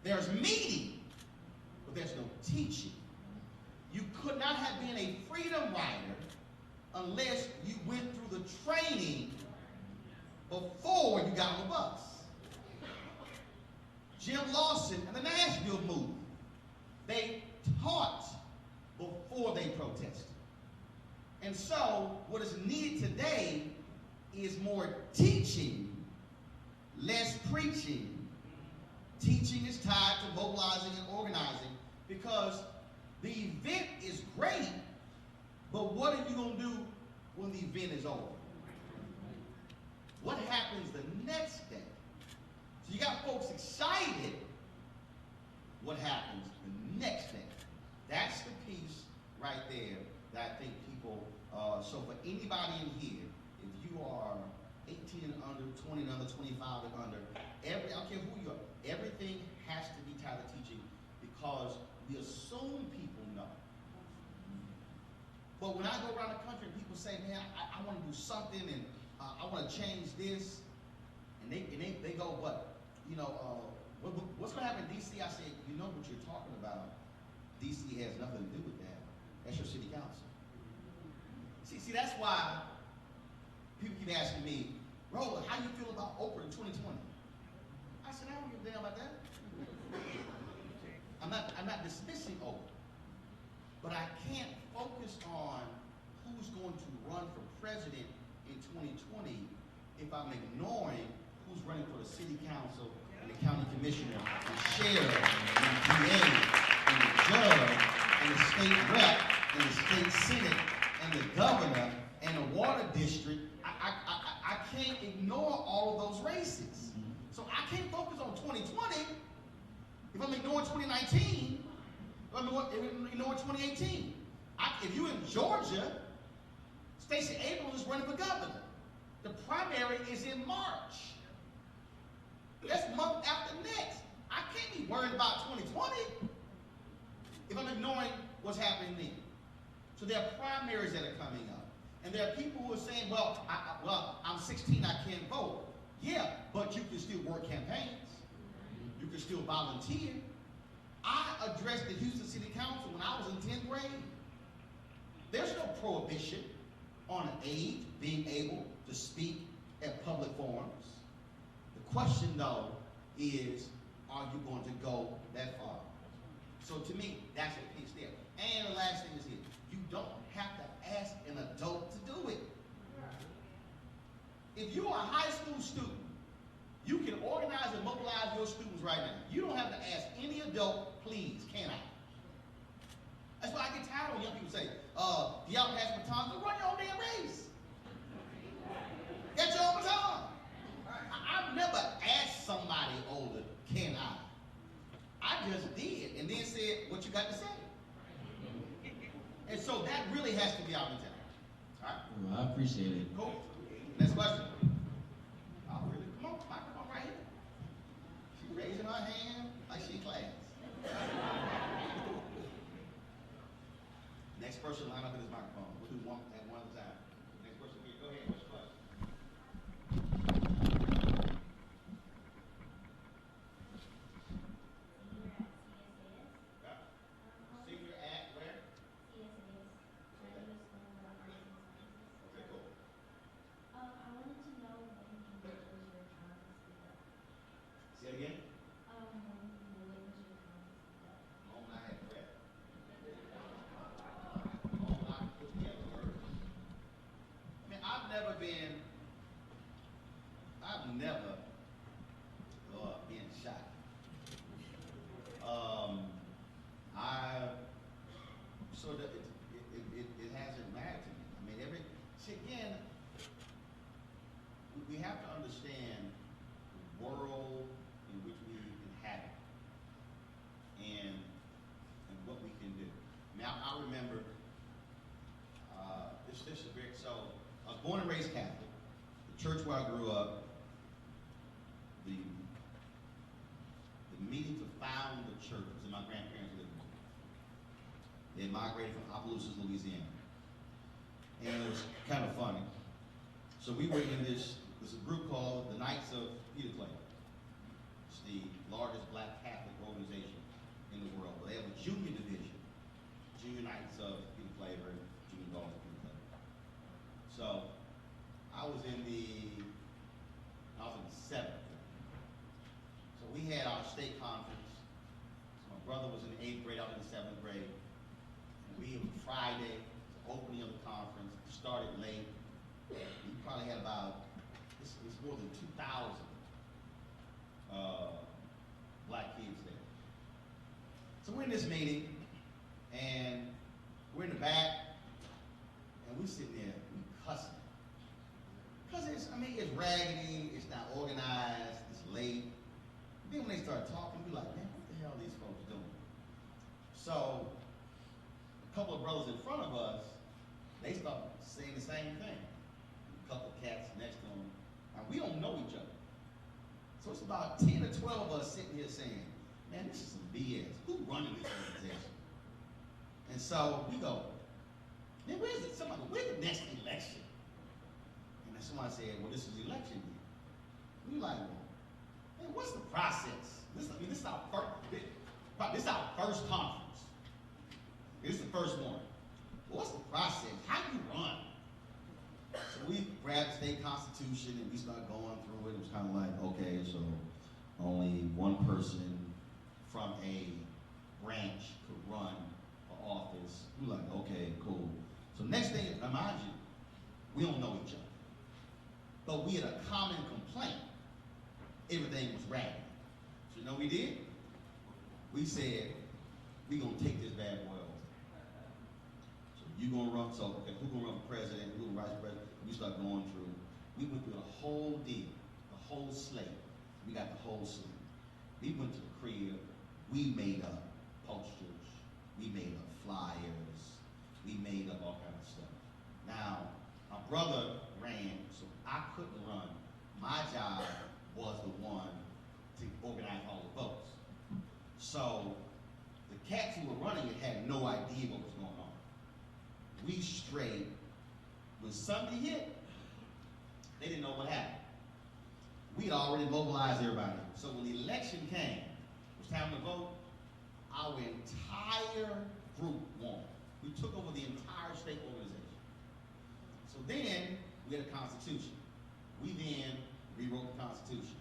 There's meeting, but there's no teaching. You could not have been a freedom rider unless you went through the training before you got on the bus. Jim Lawson and the Nashville movement, they taught before they protested. And so what is needed today is more teaching, less preaching. Teaching is tied to mobilizing and organizing, because the event is great, but what are you going to do when the event is over? What happens the next day? So you got folks excited. What happens the next day? That's the piece right there that I think people, so for anybody in here, if you are 18 and under, 20 and under, 25 and under, I don't care who you are, everything has to be tied to teaching, because we assume people know. But when I go around the country and people say, man, I want to do something, and I want to change this, and they go, but, you know, what's going to happen in D.C.? I say, you know what you're talking about. D.C. has nothing to do with that. That's your city council. See, that's why people keep asking me, Roland, how do you feel about Oprah in 2020? I said, I don't give a damn about that. I'm not dismissing Oprah, but I can't focus on who's going to run for president in 2020 if I'm ignoring who's running for the city council and the county commissioner and the sheriff and the DA and the judge and the state rep and the state senate and the governor and the water district. I can't ignore all of those races. So I can't focus on 2020 if I'm ignoring 2019, if I'm ignoring 2018. If you're in Georgia, Stacey Abrams is running for governor. The primary is in March. That's month after next. I can't be worried about 2020 if I'm ignoring what's happening then. So there are primaries that are coming up. And there are people who are saying, well, I'm 16, I can't vote. Yeah, but you can still work campaigns. You can still volunteer. I addressed the Houston City Council when I was in 10th grade. There's no prohibition on an age being able to speak at public forums. The question, though, is, are you going to go that far? So to me, that's the piece there. And the last thing is here. You don't have to ask an adult to do it. If you're a high school student, you can organize and mobilize your students right now. You don't have to ask any adult, please, can I? That's why I get tired when young people say, do y'all pass batons? Go run your own damn race. Get your own baton. I've never asked somebody older, can I? I just did, and then said, what you got to say? And so that really has to be our mentality. All right? Well, I appreciate it. Cool. Next question. Oh, really? Come on, microphone right here. She's raising her hand like she in class. Next person line up in this microphone. We'll do one at one time. Next person here. Go ahead. What's your question? Senior at where? Okay, cool. I wanted to know when you witnessed your time speak up. Say it again. When you witnessed your time speak up. Oh, I had breath. Oh, I put together words. I mean, I've never been shy. So that it hasn't mattered to me. I mean, again, we have to understand the world in which we inhabit and what we can do. I mean, I remember, this is very, so I was born and raised Catholic. The church where I grew up, the meeting to found the church was in my grandparents' living room. They migrated from Opelousas, Louisiana. And it was kind of funny. So we were in this group called the Knights of Peter Clay. It's the largest black Catholic organization in the world. They have a junior division. Junior Knights of Peter Clay, or Junior Daughters of Peter Clay. Friday, opening of the conference, started late. We probably had about, it's more than 2,000 black kids there. So we're in this meeting, and we're in the back, and we sitting there, we cussing. Because it's raggedy, it's not organized, it's late. Then when they start talking, we like, man, what the hell are these folks doing? So, a couple of brothers in front of us, they start saying the same thing. A couple of cats next to them. Now, we don't know each other. So it's about 10 or 12 of us sitting here saying, man, this is some BS. Who's running this organization? And so we go, man, where's the next election? And then somebody said, well, this is election year. We like, well, man, what's the process? This is our first conference. This is the first one. Well, what's the process? How do you run? So we grabbed the state constitution and we started going through it. It was kind of like, okay, so only one person from a branch could run for office. We were like, okay, cool. So next thing, mind you, we don't know each other. But we had a common complaint. Everything was raggedy. So you know what we did? We said, we gonna take this bad boy over. So you gonna run, so okay, who gonna run for president, who gonna vice president? We start going through. We went through the whole deal, the whole slate. We got the whole slate. We went to the crib, we made up posters, we made up flyers, we made up all kinds of stuff. Now, my brother ran, so I couldn't run. My job was the one to organize all the votes. So the cats who were running it had no idea what was going on. We straight, when Sunday hit, they didn't know what happened. We had already mobilized everybody. So when the election came, it was time to vote, our entire group won. We took over the entire state organization. So then we had a constitution. We then rewrote the Constitution.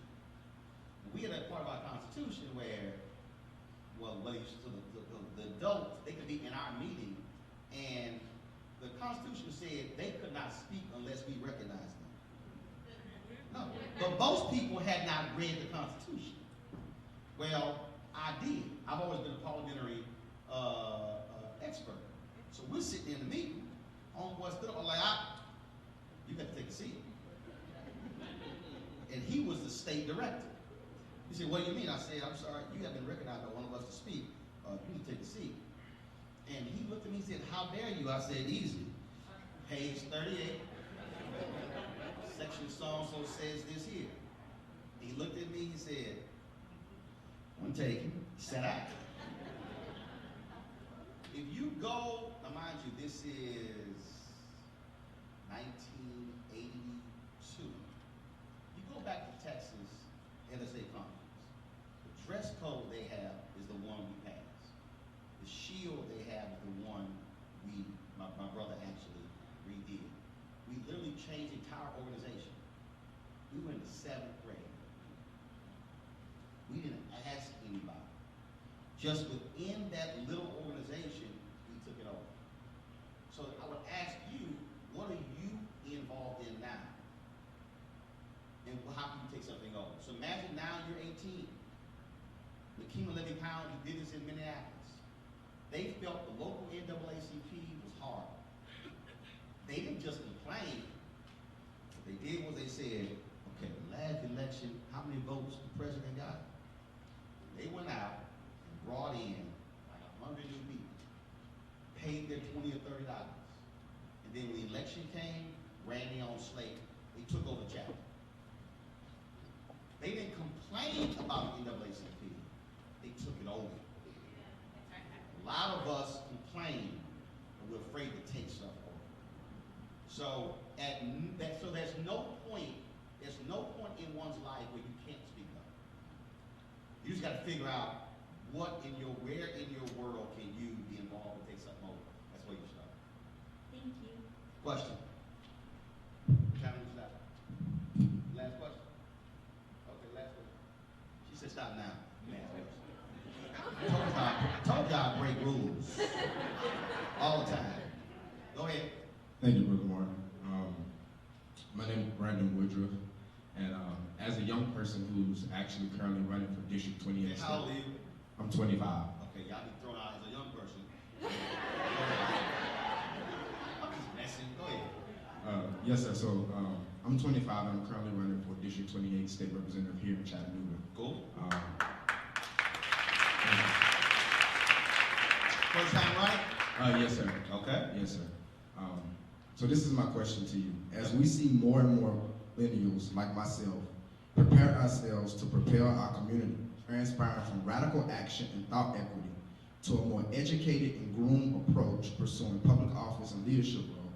And we had a part of our Constitution where, well, the adults, they could be in our meeting, and the Constitution said they could not speak unless we recognized them. No, but most people had not read the Constitution. Well, I did. I've always been a parliamentary expert. So we're sitting in the meeting, homeboy stood up, I'm like, you got to take a seat. And he was the state director. He said, what do you mean? I said, I'm sorry, you have been recognized by one of us to speak. You need to take a seat. And he looked at me and said, how dare you? I said, easy. Page 38, section so-and-so says this here. He looked at me, he said, I'm taking, sat out. If you go, now mind you, this is 1982. You go back to Texas, NSA conference. The dress code they have is the one we passed. The shield they have is the one my brother actually redid. We literally changed the entire organization. We were in the 7th grade. We didn't ask anybody. Just within that little organization, we took it over. So I would ask you, what are you involved in now? And how can you take something over? So imagine now you're 18. McCallie Avenue, who did this in Minneapolis. They felt the local NAACP was hard. They didn't just complain. What they did was they said, okay, the last election, how many votes the president got? They went out and brought in like 100 new people, paid their $20 or $30. And then when the election came, ran their own slate, they took over the chapter. They didn't complain about the NAACP. They took it over. A lot of us complain, and we're afraid to take stuff over. So there's no point in one's life where you can't speak up. You just got to figure out where in your world can you be involved and take something over. That's where you start. Thank you. Question. Challenge that. Last question. Okay, last question. She said stop now. Told y'all I break rules all the time. Thank you, Brother Martin. My name is Brandon Woodruff, and as a young person who's actually currently running for District 28. And how old are you? I'm 25. Okay, y'all be thrown out as a young person. I'm just messing. Go ahead. Yes, sir. So I'm 25, and I'm currently running for District 28 State Representative here in Chattanooga. Cool. First time running? Yes, sir. Okay. Yes, sir. So this is my question to you. As we see more and more millennials like myself prepare ourselves to propel our community, transpiring from radical action and thought equity to a more educated and groomed approach pursuing public office and leadership role,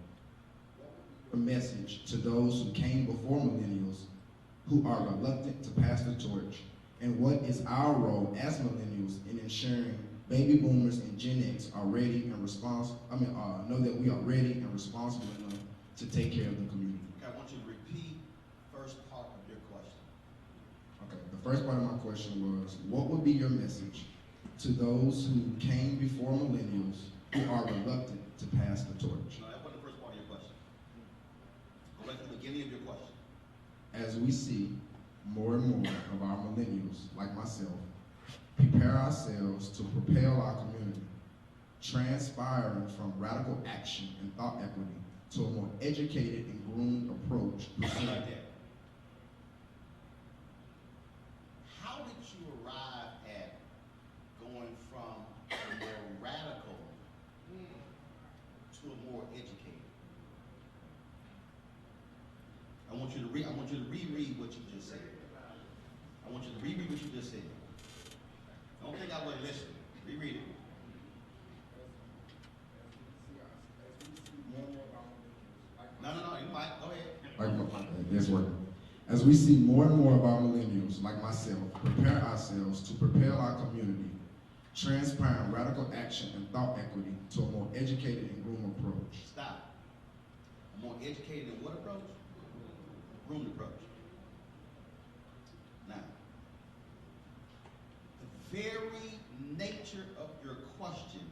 a message to those who came before millennials who are reluctant to pass the torch, and what is our role as millennials in ensuring baby boomers and Gen X are ready and know that we are ready and responsible enough to take care of the community. Okay, I want you to repeat first part of your question. Okay, the first part of my question was, what would be your message to those who came before millennials who are reluctant to pass the torch? No, that wasn't the first part of your question. Go back to the beginning of your question. As we see more and more of our millennials, like myself, prepare ourselves to propel our community, transpiring from radical action and thought equity to a more educated and groomed approach. Right there. How did you arrive at going from a more radical to a more educated? I want you to reread what you just said. I want you to reread what you just said. Don't think I wouldn't listen. Reread it. No, you might. Go ahead. This working. As we see more and more of our millennials, like myself, prepare ourselves to propel our community, transpiring radical action and thought equity to a more educated and groomed approach. Stop. A more educated and what approach? Groomed approach. Now, the very nature of your question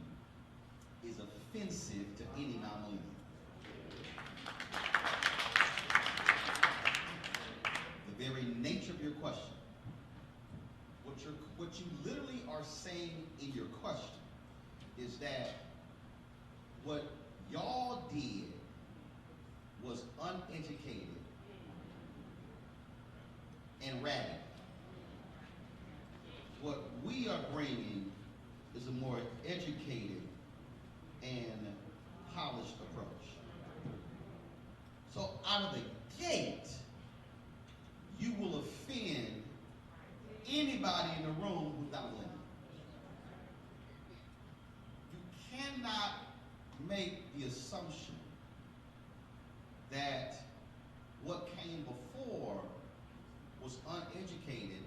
is offensive to any non-millennial. The very nature of your question. What you literally are saying in your question is that what y'all did was uneducated and radical. What we are bringing is a more educated and polished approach. So out of the gate, you will offend anybody in the room who's not millennial. You cannot make the assumption that what came before was uneducated.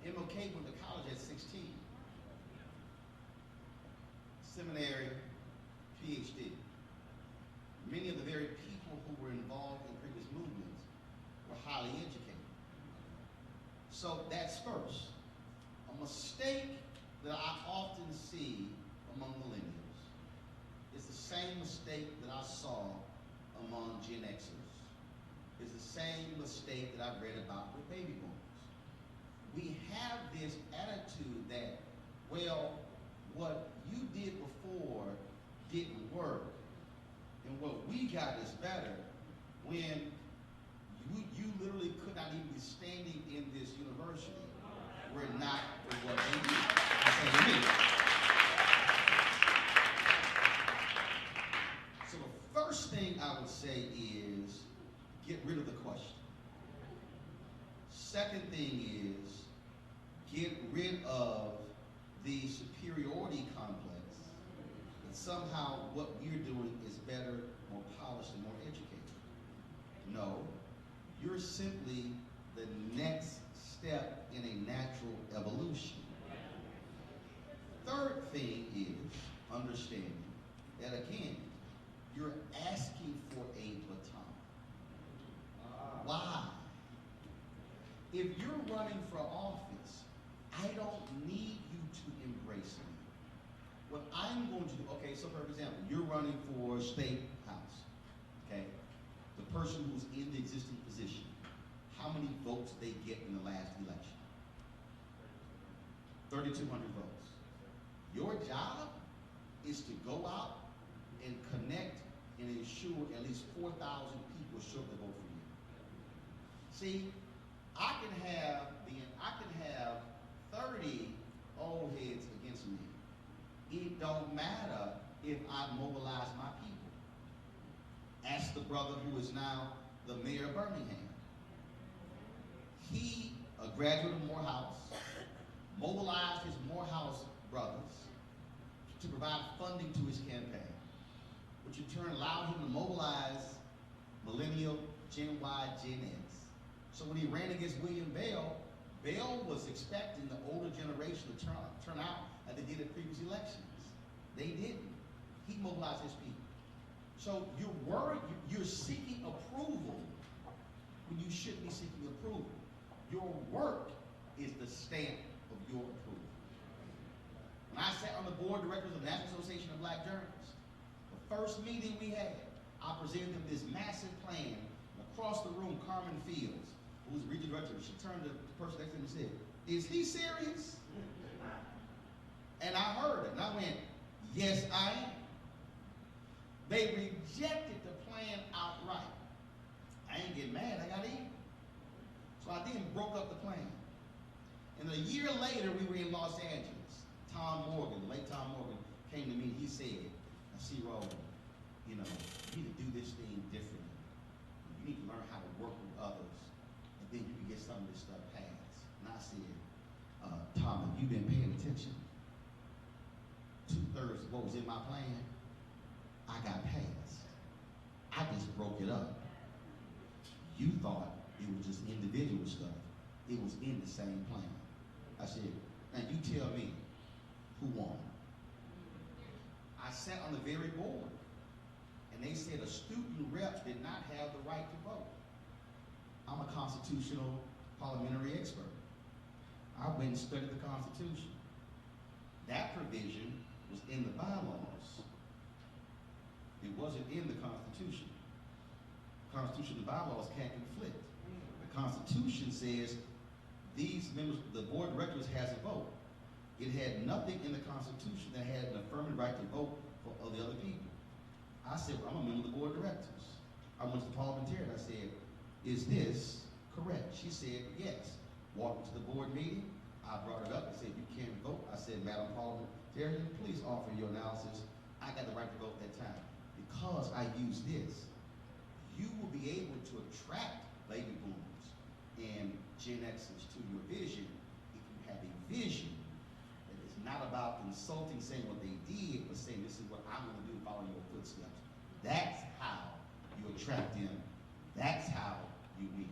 MLK went to college at 16. Seminary, PhD. Many of the very people who were involved in previous movements were highly educated. So that's first. A mistake that I often see among millennials is the same mistake that I saw among Gen Xers. It's the same mistake that I've read about with baby boomers. We have this attitude that, well, what you did before didn't work, and what we got is better, when you literally could not even be standing in this university were it not for what they did. That's what I mean. So the first thing I would say is get rid of the question. Second thing is get rid of the superiority complex that somehow what you're doing is better, more polished, and more educated. No, you're simply the next step in a natural evolution. Third thing is understanding that, again, you're asking for a baton. Why? If you're running for office, I don't need you to embrace me. What I'm going to do, okay, so for example, you're running for state house. okay? The person who's in the existing position, how many votes they get in the last election? 3,200 votes. Your job is to go out and connect and ensure at least 4,000 people show up to vote for you. See, I can have 30 old heads against me. It don't matter if I mobilize my people. Ask the brother who is now the mayor of Birmingham. He, a graduate of Morehouse, mobilized his Morehouse brothers to provide funding to his campaign, which in turn allowed him to mobilize millennial, Gen Y, Gen X. So when he ran against William Bell, Bell was expecting the older generation to turn out like they did at previous elections. They didn't. He mobilized his people. So you're seeking approval when you shouldn't be seeking approval. Your work is the stamp of your approval. When I sat on the board of directors of the National Association of Black Journalists, the first meeting we had, I presented them this massive plan. And across the room, Carmen Fields, who was the regional director, she turned to the person next to him and said, "Is he serious?" And I heard it, and I went, "Yes, I am." They rejected the plan outright. I ain't getting mad, I got even. So I then broke up the plan. And a year later, we were in Los Angeles. Tom Morgan, the late Tom Morgan, came to me and he said, "I see, Roland, you need to do this thing differently. You need to learn how to work with others, and then you can get some of this stuff passed." And I said, "Tom, have you been paying attention? 2/3 of what was in my plan, I got passed. I just broke it up. You thought it was just individual stuff. It was in the same plan." I said, "Now you tell me who won." I sat on the very board, and they said a student rep did not have the right to vote. I'm a constitutional parliamentary expert. I went and studied the Constitution. That provision was in the bylaws. It wasn't in the Constitution. The Constitution and the bylaws can't conflict. The Constitution says these members, the board of directors has a vote. It had nothing in the Constitution that had an affirmative right to vote for the other people. I said, "Well, I'm a member of the board of directors." I went to the parliamentarian. I said, "Is this correct?" She said, "Yes." Walked to the board meeting. I brought it up and said, "You can't vote." I said, "Madam Parliamentarian, please offer your analysis. I got the right to vote that time. Because I use this, you will be able to attract baby boomers and Gen Xers to your vision if you have a vision that is not about insulting, saying what they did, but saying this is what I'm going to do, follow your footsteps." That's how you attract them. That's how you win.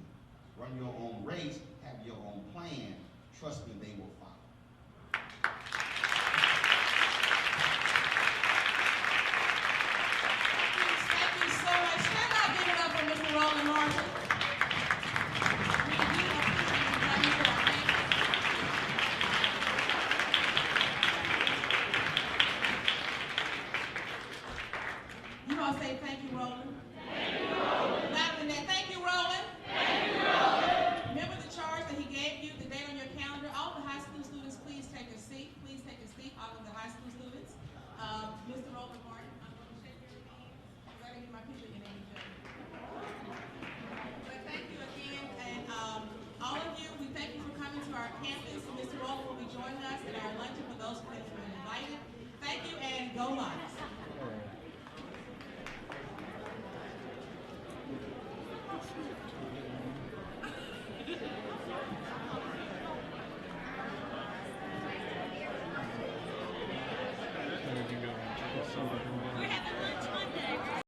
Run your own race, have your own plan. Trust me, they will follow. Thank you so much. Stand up, give it up for Mr. Roland Martin. You all say thank you, Roland. Thank you, Roland. Louder than that. Thank you, Roland. Thank you, Roland. Remember the charge that he gave you, the date on your calendar. All the high school students, please take a seat. Please take a seat, all of the high school students. Mr. Roland Martin, I'm going to shake your hand. I got to get my people in there. But thank you again, and all of you, we thank you for coming to our campus. Mr. Roland will be joining us at our luncheon for those who have been invited. Thank you, and go Lions.